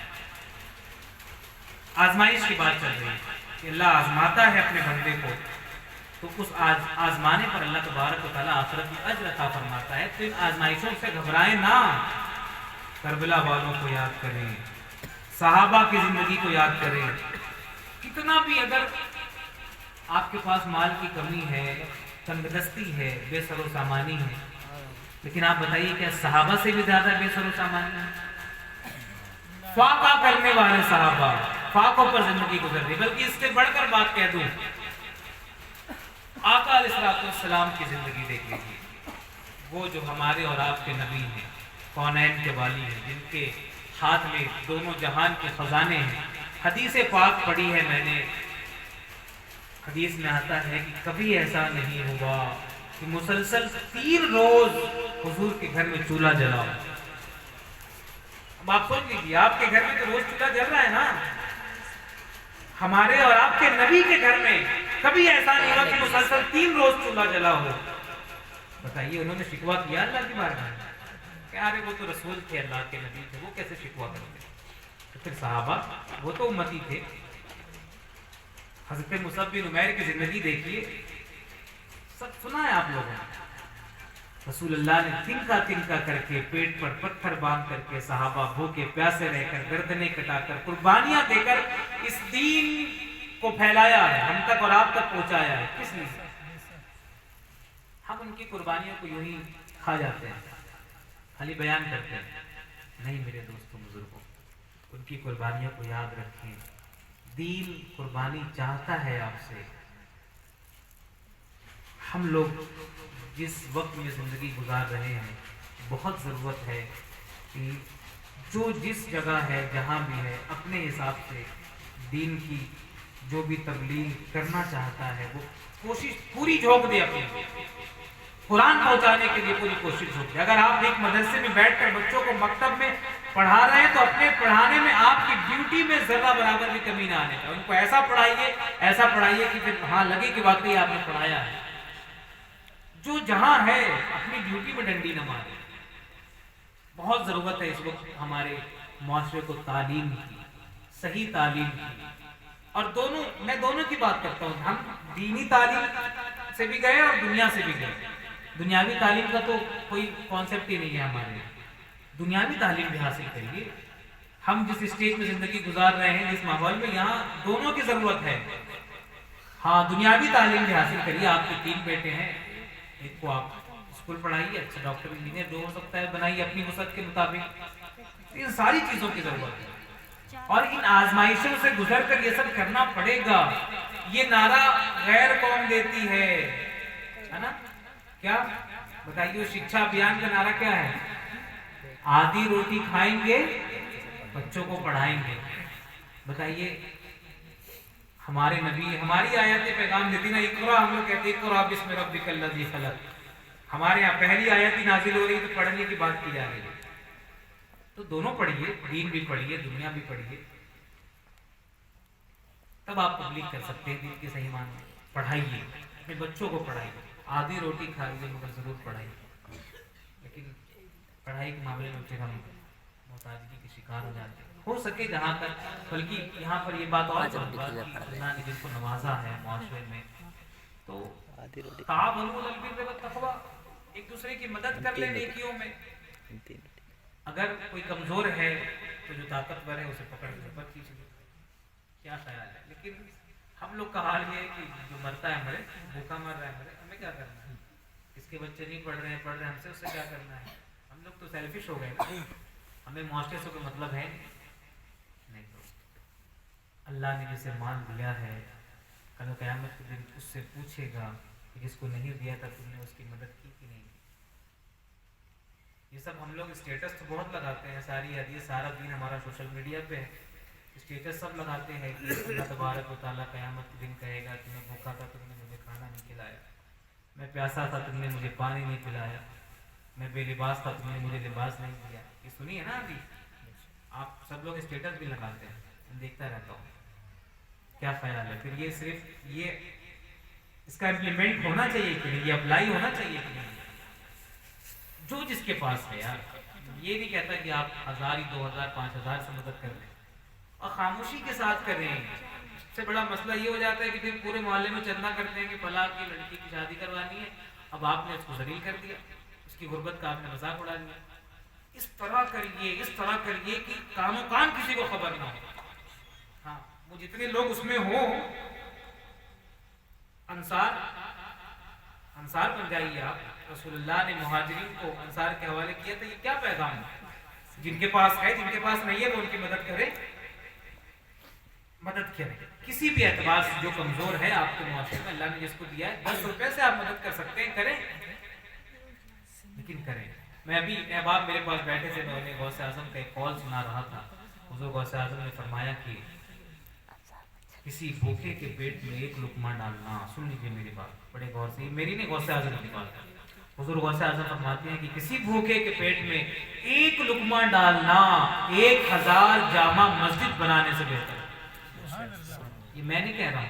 آزمائش کی بات چل رہی ہے کہ اللہ آزماتا ہے اپنے بندے کو، تو اس آزمانے پر اللہ تبارک و تعالیٰ آخرت میں اجر عطا فرماتا ہے. تو ان آزمائشوں سے گھبرائیں نہ. کربلا والوں کو یاد کریں، صحابہ کی زندگی کو یاد کریں. کتنا بھی اگر آپ کے پاس مال کی کمی ہے، تنگ دستی ہے، بے سر و سامانی ہے، لیکن آپ بتائیے کیا صحابہ سے بھی زیادہ بے سر و سامانی ہے؟ فاقہ کرنے والے صحابہ، فاقوں پر زندگی گزر رہی. بلکہ اس سے بڑھ کر بات کہہ دوں، آقا علیہ السلام کی زندگی دیکھ لیجیے. وہ جو ہمارے اور آپ کے نبی ہیں، کونین کے والی ہیں، جن کے ہاتھ میں دونوں جہان کے خزانے ہیں. حدیث پاک پڑھی ہے میں نے، حدیث میں آتا ہے کہ کبھی ایسا نہیں ہوا کہ مسلسل 3 روز حضور کے گھر میں چولہا جلا ہو. اب آپ سوچ لیجیے، آپ کے گھر میں تو روز چولہا جل رہا ہے نا. ہمارے اور آپ کے نبی کے گھر میں کبھی ایسا نہیں ہوا کہ مسلسل 3 روز چولہا جلا ہو. بتائیے انہوں نے شکوہ کیا اللہ کی بارگاہ میں؟ کہ ارے وہ تو رسول تھے، اللہ کے نبی تھے، وہ کیسے شکوہ کرتے؟ تو پھر صحابہ وہ تو امتی تھے. حضرت مصعب بن عمیر کی زندگی دیکھیے، سب سنا ہے آپ لوگوں نے. رسول اللہ نے تنکا کر کے، پیٹ پر پتھر باندھ کر کے، صحابہ بھوکے پیاسے رہ کر، گردنیں کٹا کر، قربانیاں دے کر اس دین کو پھیلایا ہے، ہم تک اور آپ تک پہنچایا ہے. کس لیے؟ ہم ان کی قربانیوں کو یوں ہی کھا جاتے ہیں، خالی بیان کرتے ہیں. نہیں میرے دوستوں بزرگوں، ان کی قربانیوں کو یاد رکھیں. دین قربانی چاہتا ہے آپ سے. ہم لوگ جس وقت میں زندگی گزار رہے ہیں، بہت ضرورت ہے کہ جو جس جگہ ہے، جہاں بھی ہے، اپنے حساب سے دین کی جو بھی تبلیغ کرنا چاہتا ہے وہ کوشش پوری جھونک دے، اپنی قرآن پہنچانے کے لیے پوری کوشش جھونک دے. اگر آپ ایک مدرسے میں بیٹھ کر بچوں کو مکتب میں پڑھا رہے ہیں تو اپنے پڑھانے میں آپ کی ڈیوٹی میں ذرہ برابر بھی کمی نہ آنے کا. ان کو ایسا پڑھائیے کہ پھر ہاں لگے کہ واقعی آپ نے پڑھایا ہے. جو جہاں ہے اپنی ڈیوٹی میں ڈنڈی نہ مارے. بہت ضرورت ہے اس وقت ہمارے معاشرے کو تعلیم کی، صحیح تعلیم کی. اور میں دونوں کی بات کرتا ہوں. ہم دینی تعلیم سے بھی گئے اور دنیا سے بھی گئے. دنیاوی تعلیم کا تو کوئی کانسیپٹ ہی نہیں ہے ہمارے. دنیاوی تعلیم بھی حاصل کریے. ہم جس اسٹیج میں زندگی گزار رہے ہیں، جس ماحول میں، یہاں دونوں کی ضرورت ہے. ہاں دنیاوی تعلیم بھی حاصل کریے. آپ کے 3 بیٹے ہیں، ایک کو آپ اسکول پڑھائیے، اچھا ڈاکٹر انجینئر جو ہو سکتا ہے بنائیے اپنی وسعت کے مطابق. ان ساری چیزوں کی ضرورت ہے اور ان آزمائشوں سے گزر کر یہ سب کرنا پڑے گا. یہ نعرہ غیر قوم دیتی ہے نا؟ کیا بتائیے، شکشا ابھیان کا نعرہ کیا ہے؟ آدھی روٹی کھائیں گے، بچوں کو پڑھائیں گے. بتائیے ہمارے نبی ہماری آیت پیغام دیتی نا، اقرا، ہم لوگ کہتے ہیں اقرا بسم ربک الذی خلق. ہمارے یہاں پہلی آیت ہی نازل ہو رہی ہے تو پڑھنے کی بات کی جا رہی ہے. تو دونوں پڑھیے، دین بھی پڑھیے، دنیا بھی پڑھیے، تب آپ تبلیغ کر سکتے ہیں دین کے صحیح معنی. پڑھائیے، اپنے بچوں کو پڑھائیے. آدھی روٹی کھائیے مگر ضرور پڑھائیے. لیکن پڑھائی کے معاملے میں پھر ہم محتاجگی کے شکار ہو جاتے ہیں. ہو سکے جہاں تک، بلکہ یہاں پر یہ بات اور کہوں گا کہ اللہ نے جن کو نوازا ہے معاشرے میں، تو تعاونوا علی البر والتقوی، ایک دوسرے کی مدد کر لیں نیکیوں میں. اگر کوئی کمزور ہے تو جو طاقتور ہے اسے پکڑ کے اوپر کیجیے. کیا خیال ہے؟ لیکن ہم لوگ کا حال یہ ہے کہ جو مرتا ہے مرے، بھوکا مر رہا ہے مرے، ہمیں کیا کرنا ہے؟ اس کے بچے نہیں پڑھ رہے ہیں ہم سے، اس سے کیا کرنا ہے؟ ہم لوگ تو سیلفش ہو گئے نا، ہمیں معاشرے سے کوئی مطلب ہے نہیں. تو اللہ نے جسے مال دیا ہے، کل قیامت کے دن اس سے پوچھے گا کہ جس کو نہیں دیا تھا تم نے اس کی مدد کی کہ نہیں کی. یہ سب ہم لوگ اسٹیٹس تو بہت لگاتے ہیں، ساری حدیث سارا دین ہمارا سوشل میڈیا پہ ہے، اسٹیٹس سب لگاتے ہیں کہ اللہ تبارک و تعالیٰ قیامت کے دن کہے گا کہ میں بھوکا تھا تم نے مجھے کھانا نہیں کھلایا، میں پیاسا تھا تم نے مجھے پانی نہیں پلایا، میں بے لباس تھا تم نے مجھے لباس نہیں دیا. یہ سنی ہے نا ابھی؟ آپ سب لوگ اسٹیٹس بھی لگاتے ہیں، میں دیکھتا رہتا ہوں. کیا خیال ہے؟ پھر یہ صرف یہ اس کا امپلیمنٹ ہونا چاہیے کہ نہیں، یہ اپلائی ہونا چاہیے کہ نہیں؟ جو جس کے پاس ہے یار، یہ نہیں کہتا کہ آپ 1000 2000 5000 سے مدد کر لیں اور خاموشی کے ساتھ کر رہے ہیں. اس سے بڑا مسئلہ یہ ہو جاتا ہے کہ پھر پورے محلے میں چندہ کرتے ہیں کہ فلاں کی لڑکی کی شادی کروانی ہے، اب آپ نے اس کو ذلیل کر دیا، اس کی غربت کا آپ نے مذاق اڑا دیا. اس طرح کریے کہ کان و کان کسی کو خبر نہ ہو. ہاں، وہ جتنے لوگ اس میں ہوں، انصار بن جائیے آپ. رسول اللہ نے مہاجرین کو انصار کے حوالے کیا تھا. یہ کیا پیغام ہے؟ جن کے پاس ہے، جن کے پاس نہیں ہے وہ ان کی مدد کرے. کسی بھی اعتبار سے جو کمزور ہے آپ کے معاشرے میں، اللہ نے جس کو دیا ہے 10 روپے سے آپ مدد کر سکتے ہیں، کریں، لیکن کریں. میں ابھی احباب میرے پاس بیٹھے تھے، میں انہیں غوث اعظم کا ایک قول سنا رہا تھا. حضور غوث اعظم نے فرمایا کہ کسی بھوکے کے پیٹ میں ایک لقمہ ڈالنا. سن لیجیے میری بات بڑے غور سے، میری نہیں غوث اعظم کی بات ہے. حضور غوث اعظم فرماتے ہیں کہ کسی بھوکے کے پیٹ میں ایک لقمہ ڈالنا 1000 جامع مسجد بنانے سے بہتر. یہ میں نہیں کہہ رہا ہوں.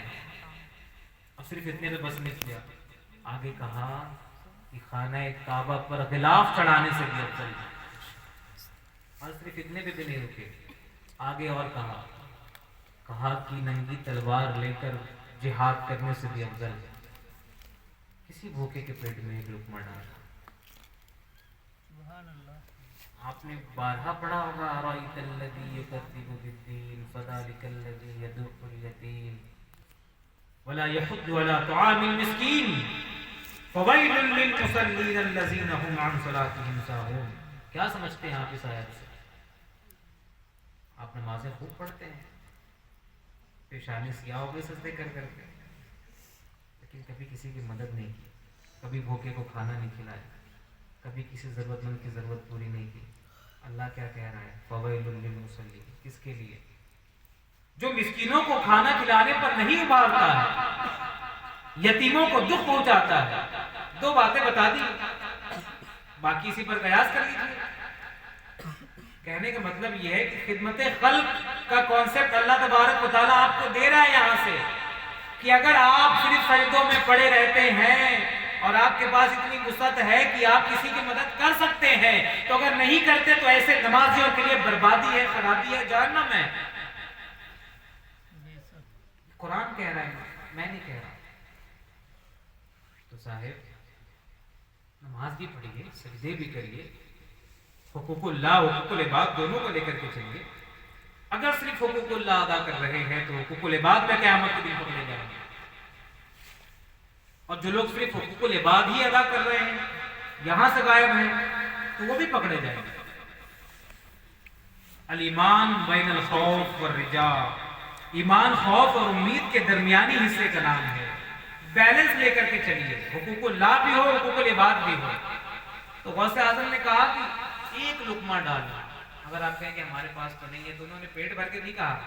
اب صرف اتنے پہ بس نہیں کیا، آگے کہا کہ خانہ کعبہ پر غلاف چڑھانے سے بھی افضل ہے. اور صرف اتنے پہ بھی نہیں رکے، آگے اور کہا کہ ننگی تلوار لے کر جہاد کرنے سے بھی افضل ہے. کسی بھوکے کے پیٹ میں ایک لقمہ ڈالا. آپ نے بارہا پڑھا ہوگا، ارائیت الذی یکذب بالدین فذلک الذی یدع الیتیم ولا یحض علی طعام المسکین فویل للمصلین الذین هم عن صلاتهم ساہون. کیا سمجھتے ہیں آپ اس آیت سے؟ آپ نمازیں خوب پڑھتے ہیں، پیشانی سیاہ ہو گئی سجدے کر کر کے، لیکن کبھی کسی کی مدد نہیں کی، کبھی بھوکے کو کھانا نہیں کھلایا، کبھی کسی ضرورت مند کی ضرورت پوری نہیں کی. اللہ کیا کہہ رہا ہے؟ فویل للمصلین. کس کے لیے؟ جو مسکینوں کو کھانا کھلانے پر نہیں ابھارتا ہے، یتیموں کو دکھ پہنچاتا ہے. 2 باتیں بتا دی، باقی اسی پر قیاس کر لیجیے. کہنے کا مطلب یہ ہے کہ خدمت خلق کا کانسیپٹ اللہ تبارک و تعالیٰ آپ کو دے رہا ہے یہاں سے، کہ اگر آپ صرف سجدوں میں پڑے رہتے ہیں اور آپ کے پاس اتنی وسعت ہے کہ آپ کسی کی مدد کر سکتے ہیں، تو اگر نہیں کرتے تو ایسے نمازیوں کے لیے بربادی ہے، خرابی ہے، جہنم ہے. قرآن کہہ رہا ہے، میں نہیں کہہ رہا. تو صاحب نماز بھی پڑھیے، سجدے بھی کریے، حقوق اللہ حقوق العباد دونوں کو لے کر کے چلیے. اگر صرف حقوق اللہ ادا کر رہے ہیں تو حقوق العباد میں قیامت کے دن پکڑے جائیں گے، اور جو لوگ صرف حقوق العباد ہی ادا کر رہے ہیں، یہاں سے غائب ہیں، تو وہ بھی پکڑے جائیں گے. الایمان بین الخوف والرجاء. ایمان خوف اور امید کے درمیانی حصے کا نام ہے. بیلنس لے کر کے چلیے، حقوق اللہ بھی ہو، حقوق العباد بھی ہو. تو غوث اعظم نے کہا کہ ایک لقمہ ڈالنا. اگر آپ کہیں کہ ہمارے پاس تو نہیں ہے، تو انہوں نے پیٹ بھر کے نہیں کہا،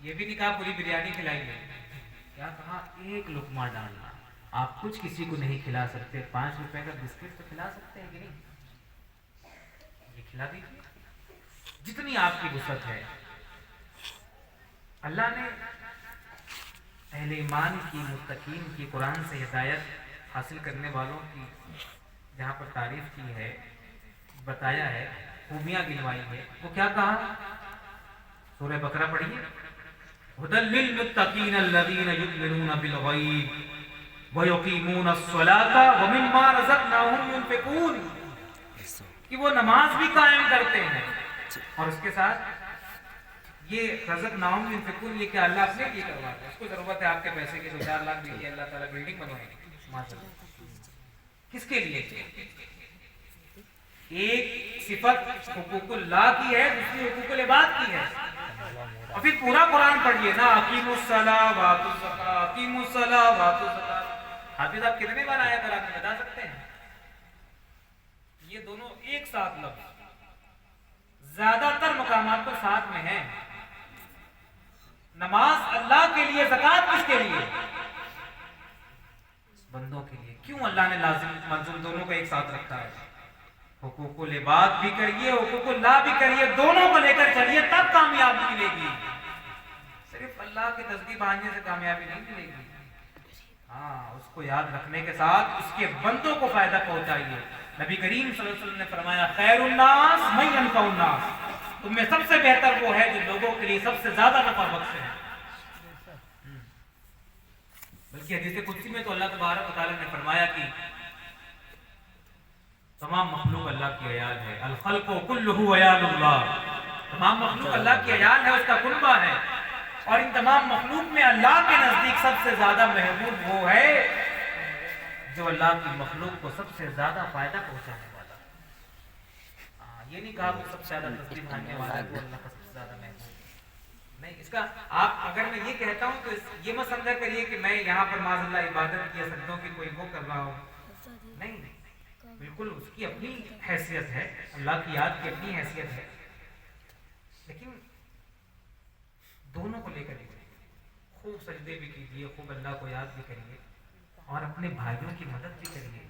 یہ بھی نہیں کہا پوری بریانی کھلائیے. کیا کہا؟ ایک لقمہ ڈالنا. آپ کچھ کسی کو نہیں کھلا سکتے، 5 روپے کا بسکٹ تو کھلا سکتے ہیں کہ نہیں؟ یہ کھلا دیجیے جتنی آپ کی وسعت ہے. اللہ نے اہل ایمان کی، متقین کی، قرآن سے ہدایت حاصل کرنے والوں کی جہاں پر تعریف کی ہے، بتایا ہے، خوبیاں گنوائی ہے. وہ کیا کہا سورہ بقرہ پڑھیے، ھدی للمتقین الذین یؤمنون بالغیب ویقیمون الصلاۃ ومما رزقناہم ينفقون، کہ وہ نماز بھی قائم کرتے ہیں اور اس کے ساتھ یہ رزقناہم ينفقون، یہ کیا اللہ اپنے لیے کرواتا ہے؟ اس کو ضرورت ہے آپ کے پیسے کی، 2-4 لاکھ دیجیے، اللہ تعالیٰ بلڈنگ بنوائے گی، کس کے لیے؟ ایک صفت حقوق اللہ کی ہے، دوسری حقوق العباد کی ہے. اور پھر پورا قرآن پڑھیے نا، اقیموا الصلاۃ وآتوا الزکاۃ، اقیموا الصلاۃ وآتوا الزکاۃ. حافظ آپ کتنے بار آیا قرآن میں بتا سکتے ہیں؟ یہ دونوں ایک ساتھ لفظ زیادہ تر مقامات پر ساتھ میں ہیں. نماز اللہ کے لیے، زکوٰۃ کس کے لیے؟ بندوں کے لیے. کیوں اللہ نے لازم ملزوم دونوں کو ایک ساتھ رکھا ہے؟ حقوق العباد بھی کریے، حقوق اللہ بھی کریے، دونوں کو لے کر چلیے تب کامیابی ملے گی. صرف اللہ کی تسبیح باندھنے سے کامیابی نہیں ملے گی. ہاں، اس کو یاد رکھنے کے ساتھ اس کے بندوں کو فائدہ پہنچائیے. نبی کریم صلی اللہ علیہ وسلم نے فرمایا خیر الناس من ينفع الناس، تم میں سب سے بہتر وہ ہے جو لوگوں کے لیے سب سے زیادہ نفع بخش ہے. بلکہ حدیث قدسی میں تو اللہ تبارک و تعالیٰ نے فرمایا کہ تمام مخلوق اللہ کی عیال ہے. الخلق کلہ عیال اللہ، تمام مخلوق اللہ کی عیال ہے، اس کا کنبہ ہے. اور ان تمام مخلوق میں اللہ کے نزدیک سب سے زیادہ محبوب وہ ہے جو اللہ کی مخلوق کو سب سے زیادہ فائدہ پہنچانے والا. یہ نہیں کہا وہ سب سے زیادہ تسلیم کھانے والا ہے وہ اللہ کا سب سے زیادہ محبوب نہیں. اس کا آپ اگر میں یہ کہتا ہوں تو یہ مت سمجھا کریے کہ میں یہاں پر معاذ اللہ عبادت کی سجدوں کی کوئی وہ کر رہا ہوں. نہیں، بالکل اس کی اپنی حیثیت ہے، اللہ کی یاد کی اپنی حیثیت ہے، لیکن دونوں کو لے کر خوب سجدے بھی کیجیے، خوب اللہ کو یاد بھی کریے اور اپنے بھائیوں کی مدد بھی کریے.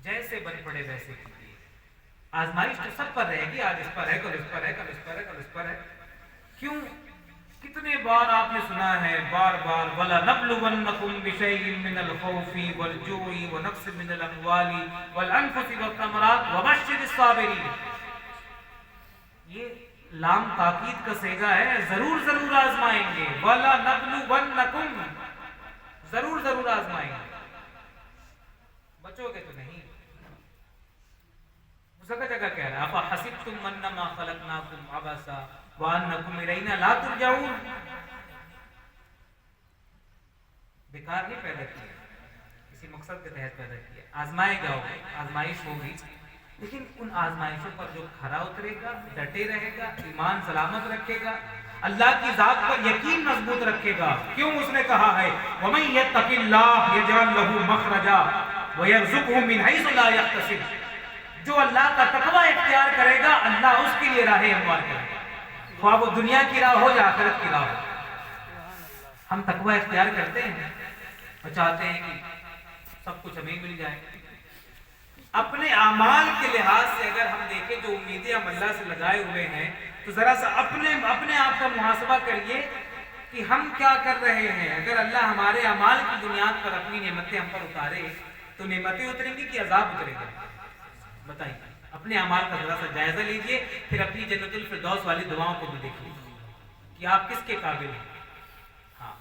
جیسے بن پڑے ویسے کیجیے. آزمائش تو سب پر رہے گی، آج اس پر ہے، کل اس پر ہے، کل اس پر ہے، کل اس پر ہے. کیوں؟ کتنے بار آپ نے سنا ہے، بار بار وَلَنَبْلُوَنَّكُمْ بِشَيْءٍ مِّنَ الْخَوْفِ وَالْجُوعِ وَنَقْصٍ مِّنَ الْأَمْوَالِ وَالْأَنفُسِ وَالثَّمَرَاتِ وَبَشِّرِ الصَّابِرِينَ. یہ لام تاکید کا صیغہ ہے، ضرور ضرور آزمائیں گے. وَلَنَبْلُوَنَّكُمْ، ضرور ضرور آزمائیں گے. بچو گے تو نہیں. جگہ جگہ کہہ رہا ہے أَفَحَسِبْتُمْ أَنَّمَا خَلَقْنَاكُمْ عَبَثًا وَأَنَّكُمْ إِلَيْنَا لَا تُرْجَعُونَ. بیکار نہیں پیدا کیا، کسی مقصد کے تحت پیدا کیا. آزمائے جاؤ گے، آزمائش ہوگی، لیکن ان آزمائشوں پر جو کھرا اترے گا، ڈٹے رہے گا، ایمان سلامت رکھے گا، اللہ کی ذات پر یقین مضبوط رکھے گا. کیوں؟ اس نے کہا ہے وَمَن يَتَّقِ اللَّهَ يَجْعَل لَّهُ مَخْرَجًا وَيَرْزُقْهُ مِنْ حَيْثُ لَا يَحْتَسِبُ. جو اللہ کا تقوی اختیار کرے گا اللہ اس کے لیے راہیں ہموار کرے گا، خواہ وہ دنیا کی راہ ہو یا آخرت کی راہ ہو. ہم تقوی اختیار کرتے ہیں اور چاہتے ہیں کہ سب کچھ ہمیں مل جائے. اپنے اعمال کے لحاظ سے اگر ہم دیکھیں جو امیدیں ہم اللہ سے لگائے ہوئے ہیں تو ذرا سا اپنے آپ کا محاسبہ کریے کہ ہم کیا کر رہے ہیں. اگر اللہ ہمارے اعمال کی بنیاد پر اپنی نعمتیں ہم پر اتارے تو نعمتیں اتریں گی کہ عذاب اترے گا؟ بتائیے. اپنے اعمال کا ذرا سا جائزہ لیجئے، پھر اپنی جنت الفردوس والی دعاؤں کو بھی دیکھ لیجیے کہ آپ کس کے قابل ہیں. ہاں،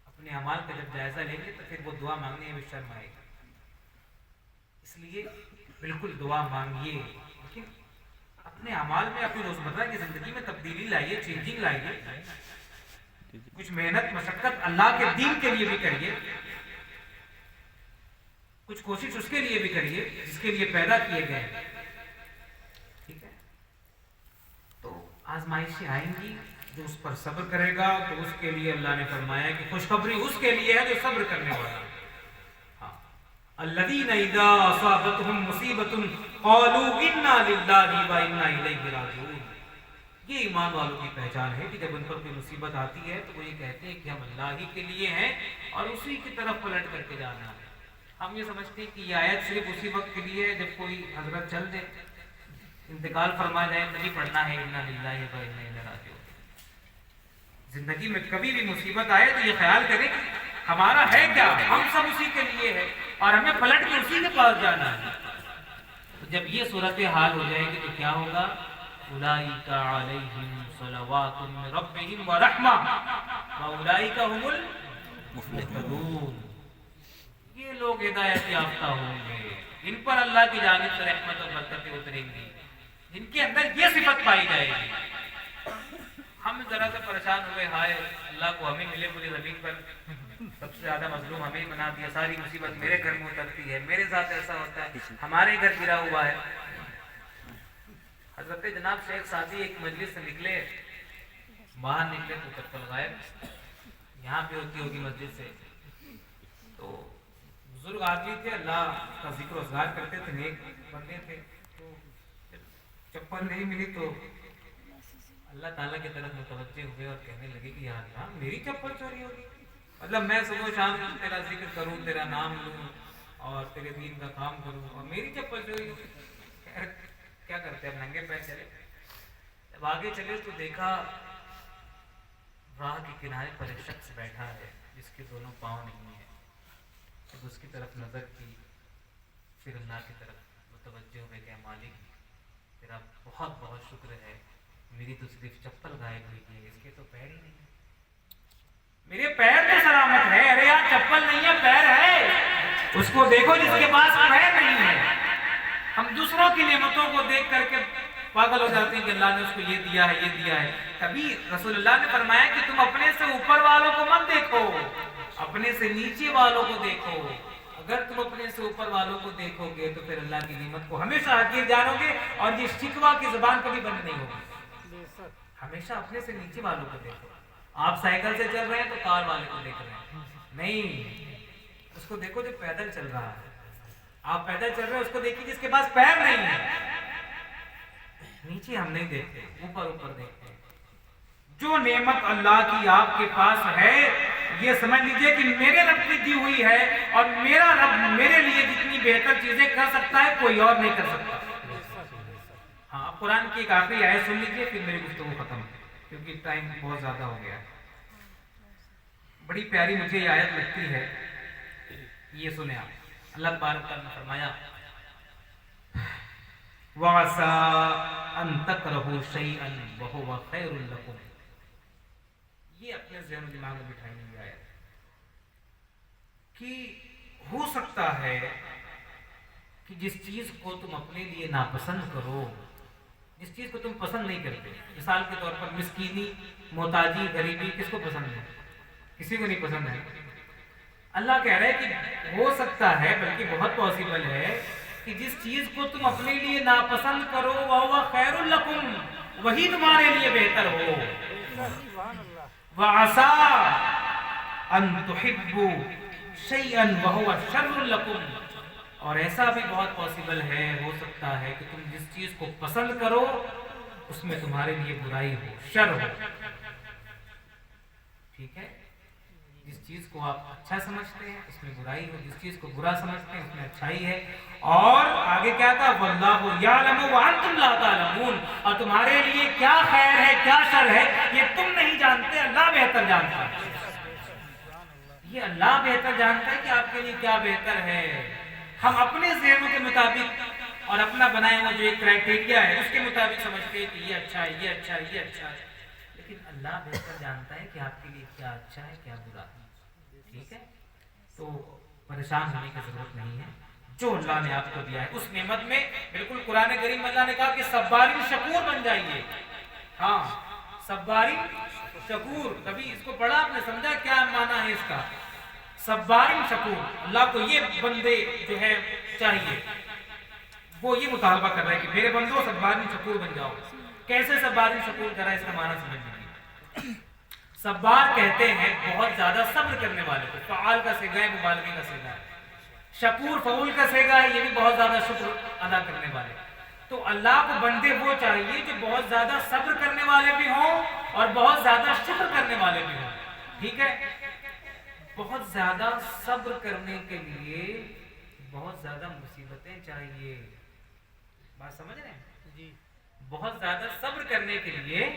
اپنے اعمال کا جب جائزہ لیں گے تو پھر وہ دعا مانگنے میں شرم آئے گا. اس لیے بالکل دعا مانگیے، لیکن اپنے اعمال میں اپنی روزمرہ کی زندگی میں تبدیلی لائیے، چینجنگ لائیے. کچھ محنت مشقت اللہ کے دین کے لیے بھی کریے، کچھ کوشش اس کے لیے بھی کریے جس کے لیے پیدا کیے گئے. ٹھیک ہے؟ تو آزمائشیں آئیں گی، جو اس پر صبر کرے گا تو اس کے لیے اللہ نے فرمایا کہ خوشخبری اس کے لیے ہے جو صبر کرنے والا ہے. الذین اذا اصابتهم مصیبۃ قالوا انا للہ وانا الیہ راجعون. یہ ایمان والوں کی پہچان ہے کہ جب ان پر کوئی مصیبت آتی ہے تو وہ یہ کہتے ہیں کہ ہم اللہ ہی کے لیے ہیں اور اسی کی طرف پلٹ کر کے جانا ہے. ہم یہ سمجھتے ہیں کہ یہ آیت صرف اسی وقت کے لیے ہے جب کوئی حضرت چل دے، انتقال فرما جائے تبھی پڑھنا ہے انا للہ وانا الیہ راجعون. زندگی میں کبھی بھی مصیبت آئے تو یہ خیال کریں ہمارا ہے کیا، ہم سب اسی کے لیے ہے اور ہمیں پلٹ کے اسی کے پاس جانا ہے. تو جب یہ صورت حال ہو جائے گی تو کیا ہوگا؟ اولئک علیہم صلوات من ربہم ورحمہ واولئک هم المفلحون، یہ لوگ ہدایت یافتہ ہوں گے، ان پر اللہ کی جانب سے رحمت اور برکتیں اتریں گی، جن کے اندر یہ صفت پائی جائے گی۔ ہم ذرا سے پریشان ہوئے، ہائے اللہ کو ہمیں ملے پوری زمین پر سب سے زیادہ مظلوم ہمیں بنا دیا، ساری مصیبت میرے گھر میں اترتی ہے، میرے ساتھ ایسا ہوتا ہے، ہمارے گھر گرا ہوا ہے۔ حضرت جناب شیخ سعدی ایک مجلس سے نکلے، باہر نکلے تو چپل غائب، یہاں پہ ہوتی ہوگی مسجد سے، تو بزرگ آدمی تھے، اللہ کا ذکر و اذکار کرتے تھے، نیک بندے تھے، تو چپل نہیں ملی تو اللہ تعالیٰ کی طرف متوجہ ہوئے اور کہنے لگے کہ یا اللہ میری چپل چوری ہوگی، مطلب میں صبح شام تیرا ذکر کروں، تیرا نام لوں اور تیرے دین کا کام کروں اور میری چپل چوری ہوگی، کیا کرتے ہیں، ننگے پیر چلے۔ جب آگے چلے تو دیکھا راہ کے کنارے پر ایک شخص بیٹھا ہے جس کے دونوں پاؤں نہیں ہیں، جب اس کی طرف نظر کی پھر اللہ کی طرف متوجہ ہوئے کہ مالک تیرا بہت بہت شکر ہے، میری تو صرف چپل غائب ہوئی ہے، اس کے تو پیر ہی نہیں، میرے پیر تو سلامت ہے۔ ارے یار چپل نہیں ہے، پیر ہے، اس کو دیکھو جس کے پاس پیر نہیں ہے۔ ہم دوسروں کی نعمتوں کو دیکھ کر کے پاگل ہو جاتے ہیں کہ اللہ نے اس کو یہ دیا ہے، یہ دیا ہے۔ کبھی رسول اللہ نے فرمایا کہ تم اپنے سے اوپر والوں کو مت دیکھو، اپنے سے نیچے والوں کو دیکھو۔ اگر تم اپنے سے اوپر والوں کو دیکھو گے تو پھر اللہ کی نعمت کو ہمیشہ حقیر جانو گے اور یہ شکوہ کی زبان کبھی بند نہیں ہوگی۔ ہمیشہ اپنے سے نیچے والوں کو دیکھو۔ آپ سائیکل سے چل رہے ہیں تو کار والے کو دیکھ رہے ہیں، نہیں، اس کو دیکھو جو پیدل چل رہا ہے۔ آپ پیدل چل رہے ہیں، اس کو دیکھیے جس کے پاس پیر نہیں ہے۔ نیچے ہم نہیں دیکھتے، اوپر اوپر دیکھتے ہیں۔ جو نعمت اللہ کی آپ کے پاس ہے یہ سمجھ لیجئے کہ میرے رب کی دی ہوئی ہے، اور میرا رب میرے لیے جتنی بہتر چیزیں کر سکتا ہے کوئی اور نہیں کر سکتا۔ ہاں، قرآن کی ایک آخری آیت سن لیجئے پھر میری گفتگو ختم ہے کیونکہ ٹائم بہت زیادہ ہو گیا ہے۔ بڑی پیاری مجھے یہ آیت لگتی ہے، یہ سنیں آپ۔ اللہ تبارک تعالیٰ نے فرمایا وَعَسَىٰ أَن تَكْرَهُوا شَيْئًا وَهُوَ خَيْرٌ لَكُمْ، یہ اپنے ذہن و دماغ میں بٹھائیں گے آیت کہ ہو سکتا ہے کہ جس چیز کو تم اپنے لیے ناپسند کرو، جس چیز کو تم پسند نہیں کرتے، مثال کے طور پر مسکینی، محتاجی، غریبی، کس کو پسند ہے؟ کسی کو نہیں پسند ہے۔ اللہ کہہ رہا ہے کہ ہو سکتا ہے، بلکہ بہت پاسبل ہے کہ جس چیز کو تم اپنے لیے ناپسند کرو وَهُوَ خَيْرٌ لَكُمْ، وہی تمہارے لیے بہتر ہو۔ وَعَسَىٰ أَن تُحِبُّوا شَيْئًا وَهُوَ شَرٌّ لَكُمْ، اور ایسا بھی بہت پاسبل ہے، ہو سکتا ہے کہ تم جس چیز کو پسند کرو اس میں تمہارے لیے برائی ہو، شر ہو۔ ٹھیک ہے، جس چیز کو آپ اچھا سمجھتے ہیں اس میں برائی ہو، جس چیز کو برا سمجھتے ہیں اس میں اچھائی ہے۔ اور آگے کیا تھا؟ وَاللَّهُ يَعْلَمُ وَأَنْتُمْ لَا تَعْلَمُونَ، اور تمہارے لیے کیا خیر ہے کیا شر ہے یہ تم نہیں جانتے، اللہ بہتر جانتا ہے۔ یہ اللہ بہتر جانتا ہے کہ آپ کے لیے کیا بہتر ہے۔ ہم اپنے ذہنوں کے مطابق اور اپنا بنائے ہوا جو ایک کرائٹیریا ہے اس کے مطابق سمجھتے ہیں کہ یہ اچھا ہے، یہ اچھا ہے، یہ اچھا ہے، لیکن اللہ بہتر جانتا ہے کہ آپ کے لیے کیا اچھا ہے کیا برا ہے۔ ٹھیک ہے، تو پریشان ہونے کی ضرورت نہیں ہے، جو اللہ نے آپ کو دیا ہے اس نعمت میں بالکل قرآن کریم اللہ نے کہا کہ صبارین شکور بن جائیے۔ ہاں، صبارین شکور، کبھی اس کو پڑھا آپ نے، سمجھا کیا معنی ہے اس کا؟ صبارین شکور، اللہ کو یہ بندے جو ہے چاہیے، وہ یہ مطالبہ کر رہے ہیں کہ میرے بندوں صبارین شکور بن جاؤ۔ کیسے صبارین شکور کرا، اس کا معنی سمجھ لیجیے۔ صبار کہتے ہیں بہت زیادہ صبر کرنے والے کو، فعال کا صیغہ ہے، مبالغے کا صیغہ ہے۔ شکور فعول کا صیغہ ہے، یہ بھی بہت زیادہ شکر ادا کرنے والے۔ تو اللہ کو بندے وہ چاہیے جو بہت زیادہ صبر کرنے والے بھی ہوں اور بہت زیادہ شکر کرنے والے بھی ہوں۔ ٹھیک ہے، بہت زیادہ صبر کرنے کے لیے بہت زیادہ مصیبتیں چاہیے، بات سمجھ رہے ہیں جی؟ بہت زیادہ صبر کرنے کے لیے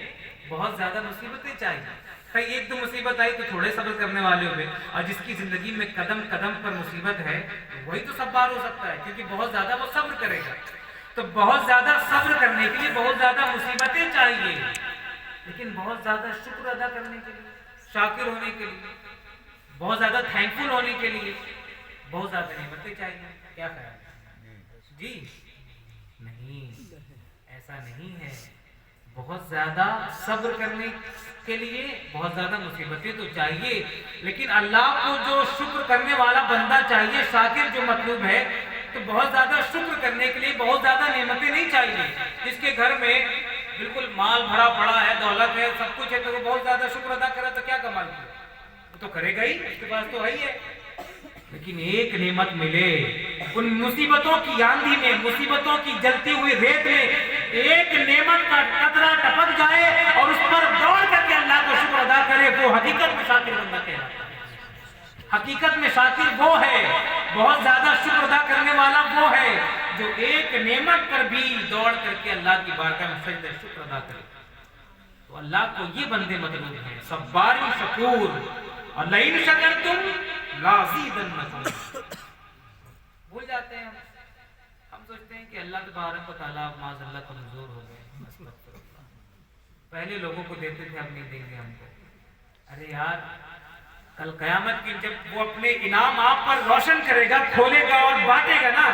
بہت زیادہ مصیبتیں چاہیے۔ کہیں ایک دو مصیبت آئی تو تھوڑے صبر کرنے والے ہوئے، اور جس کی زندگی میں قدم قدم پر مصیبت ہے وہی تو صبار ہو سکتا ہے، کیونکہ بہت زیادہ وہ صبر کرے گا۔ تو بہت زیادہ صبر کرنے کے لیے بہت زیادہ مصیبتیں چاہیے، لیکن بہت زیادہ شکر ادا کرنے کے لیے، شاکر ہونے کے لیے، بہت زیادہ تھینکفل ہونے کے لیے بہت زیادہ نعمتیں چاہیے۔ کیا خیال ہے جی؟ نہیں، ایسا نہیں ہے۔ بہت زیادہ صبر کرنے کے لیے بہت زیادہ مصیبتیں تو چاہیے، لیکن اللہ کو جو شکر کرنے والا بندہ چاہیے، شاکر جو مطلوب ہے، تو بہت زیادہ شکر کرنے کے لیے بہت زیادہ نعمتیں نہیں چاہیے۔ جس کے گھر میں بالکل مال بھرا پڑا ہے، دولت ہے، سب کچھ ہے، تو وہ بہت زیادہ شکر ادا کرے تو کیا کمال کیا؟ وہ تو کرے گا ہی، اس کے پاس تو ہے ہی ہے۔ لیکن ایک نعمت ملے، ان مصیبتوں کی آندھی میں، مصیبتوں کی جلتی ہوئی ریت میں ایک نعمت کا قطرہ ٹپک جائے اور اس پر دوڑ کر کے اللہ کا شکر ادا کرے، وہ حقیقت میں شاکر بندہ کہلاتا ہے۔ حقیقت میں شاکر وہ ہے، بہت زیادہ شکر ادا کرنے والا وہ ہے جو ایک نعمت پر بھی دوڑ کر کے اللہ کی بارگاہ میں سجدہ شکر ادا کرے۔ تو اللہ کو یہ بندے مطلوب ہیں، صبار شکور، اور لئن شکرتم لازیدنکم۔ بھول جاتے ہیں ہم سوچتے ہیں کہ اللہ تبارک و تعالیٰ معاذ اللہ کمزور ہو گئے، پہلے لوگوں کو دیتے تھے، اب نہیں دیں گے ہم کو۔ ارے یار، کل قیامت کی جب وہ اپنے انعام آپ پر روشن کرے گا، کھولے گا اور بانٹے گا نا،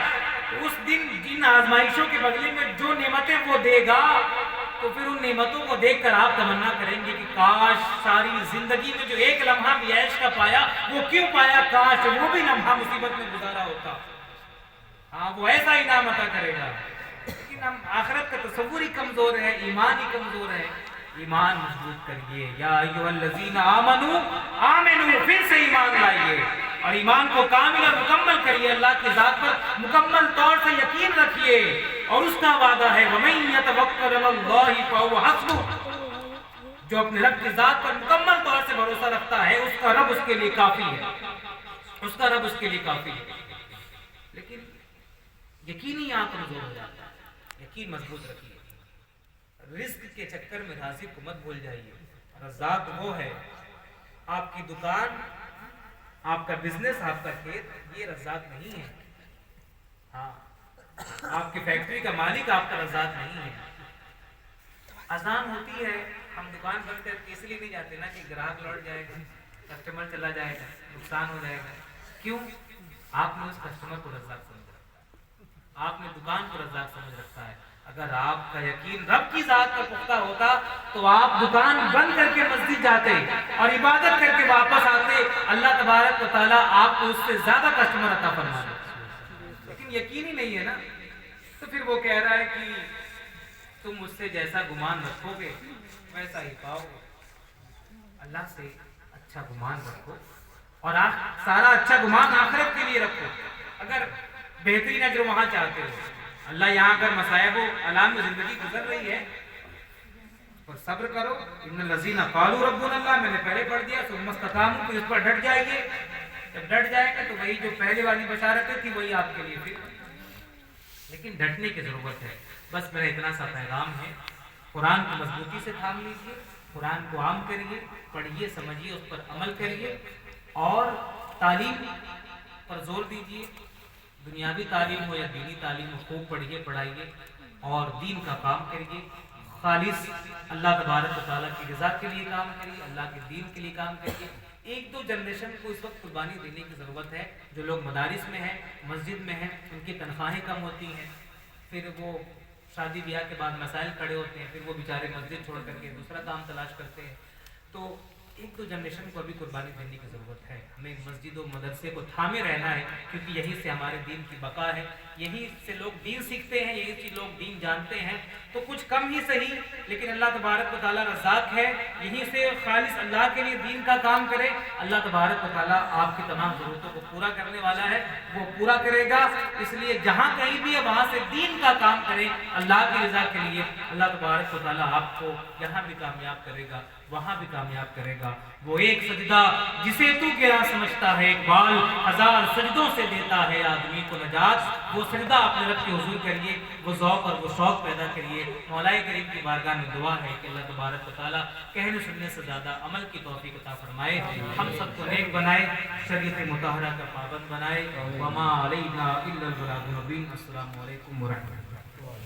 تو اس دن جن آزمائشوں کے بدلے میں جو نعمتیں وہ دے گا، تو پھر ان نعمتوں کو دیکھ کر آپ تمنا کریں گے کہ کاش ساری زندگی میں جو ایک لمحہ بھی عیش کا پایا وہ کیوں پایا، کاش وہ بھی لمحہ مصیبت میں گزارا ہوتا۔ ہاں، وہ ایسا انعام عطا کرے گا، لیکن ہم آخرت کا تصور ہی کمزور ہے، ایمان ہی کمزور ہے۔ ایمان مضبوط کریے، یا ایھا الذین آمنوا آمنوا، پھر سے ایمان لائیے اور ایمان کو کامل اور مکمل کریے، اللہ کی ذات پر مکمل طور سے یقین رکھیے، اور اس کا وعدہ ہے وَمَن يَتَوَکَّلْ عَلَى اللَّهِ فَهُوَ حَسْبُهُ، جو اپنے رب کی ذات پر مکمل طور سے بھروسہ رکھتا ہے، اس کا رب اس کے لیے کافی ہے، اس کا رب اس کے لیے کافی ہے۔ لیکن یقین ہی یہاں کمزور ہو جاتا ہے، یقین مضبوط رکھیے۔ رزق کے چکر میں رازق کو مت بھول جائیے، رزاق وہ ہے، آپ کی دکان، آپ کا بزنس، آپ کا کھیت، یہ رزاق نہیں ہے۔ ہاں، آپ کی فیکٹری کا مالک آپ کا رزاق نہیں ہے۔ اذان ہوتی ہے، ہم دکان بند کر کے اس لیے نہیں جاتے نا کہ گراہک لوٹ جائے گا، کسٹمر چلا جائے گا، نقصان ہو جائے گا۔ کیوں؟ آپ نے اس کسٹمر کو رزاق سمجھ رکھا ہے، آپ نے دکان کو رزاق سمجھ رکھا ہے۔ اگر آپ کا یقین رب کی ذات پر پختہ ہوتا تو آپ دکان بند کر کے مسجد جاتے اور عبادت کر کے واپس آتے، اللہ تبارک و تعالیٰ آپ کو اس سے زیادہ کسٹمر عطا فرما دے۔ لیکن یقین ہی نہیں ہے نا، تو پھر وہ کہہ رہا ہے کہ تم مجھ سے جیسا گمان رکھو گے ویسا ہی پاؤ گے۔ اللہ سے اچھا گمان رکھو، اور سارا اچھا گمان آخرت کے لیے رکھو۔ اگر بہترین اجر وہاں چاہتے ہو، اللہ یہاں اگر مصائب و آلام میں زندگی گزر رہی ہے اور صبر کرو، ان الذین قالوا ربنا اللہ، میں نے پہلے پڑھ دیا، ثم استقاموا، تو اس پر ڈٹ جائیے۔ جب ڈٹ جائیں گے تو وہی جو پہلے والی بشارتیں تھی وہی آپ کے لیے پھر۔ لیکن ڈٹنے کی ضرورت ہے۔ بس میرا اتنا سا پیغام ہے، قرآن کو مضبوطی سے تھام لیجیے، قرآن کو عام کریے، پڑھیے، سمجھیے، اس پر عمل کریے، اور تعلیم پر زور دیجیے، دنیاوی تعلیم ہو یا دینی تعلیم ہو، خوب پڑھیے، پڑھائیے، اور دین کا کام کریے، خالص اللہ تبارک و تعالیٰ کی رضا کے لیے کام کریے، اللہ کے دین کے لیے کام کریے۔ ایک دو جنریشن کو اس وقت قربانی دینے کی ضرورت ہے، جو لوگ مدارس میں ہیں، مسجد میں ہیں، ان کی تنخواہیں کم ہوتی ہیں، پھر وہ شادی بیاہ کے بعد مسائل کھڑے ہوتے ہیں، پھر وہ بیچارے مسجد چھوڑ کر کے دوسرا کام تلاش کرتے ہیں۔ تو ایک دو جنریشن کو ابھی قربانی دینے کی ضرورت ہے، ہمیں مسجد و مدرسے کو تھامے رہنا ہے، کیونکہ یہی سے ہمارے دین کی بقا ہے، یہی سے لوگ دین سیکھتے ہیں، یہی سے لوگ دین جانتے ہیں۔ تو کچھ کم ہی صحیح، لیکن اللہ تبارک و تعالیٰ رزاق ہے، یہی سے خالص اللہ کے لیے دین کا کام کرے، اللہ تبارک و تعالیٰ آپ کی تمام ضرورتوں کو پورا کرنے والا ہے، وہ پورا کرے گا۔ اس لیے جہاں کہیں بھی ہے وہاں سے دین کا کام کریں اللہ کی رضا کے لیے، اللہ تبارک و تعالیٰ آپ کو یہاں بھی کامیاب کرے گا، وہاں بھی کامیاب کرے گا۔ وہ ایک سجدہ جسے تو گرا سمجھتا ہے، اقبال 1000 سجدوں سے دیتا ہے آدمی کو نجات۔ وہ سجدہ اپنے رب کے حضور کریے، وہ ذوق اور وہ شوق پیدا کریے۔ مولا کریم کی بارگاہ میں دعا ہے کہ اللہ تبارک و تعالیٰ کہنے سننے سے زیادہ عمل کی توفیق عطا فرمائے، ہم سب کو نیک بنائے، شریعت مطہرہ کا پابند بنائے۔ وما علینا الا البلاغ المبین۔ السلام علیکم ورحمۃ اللہ۔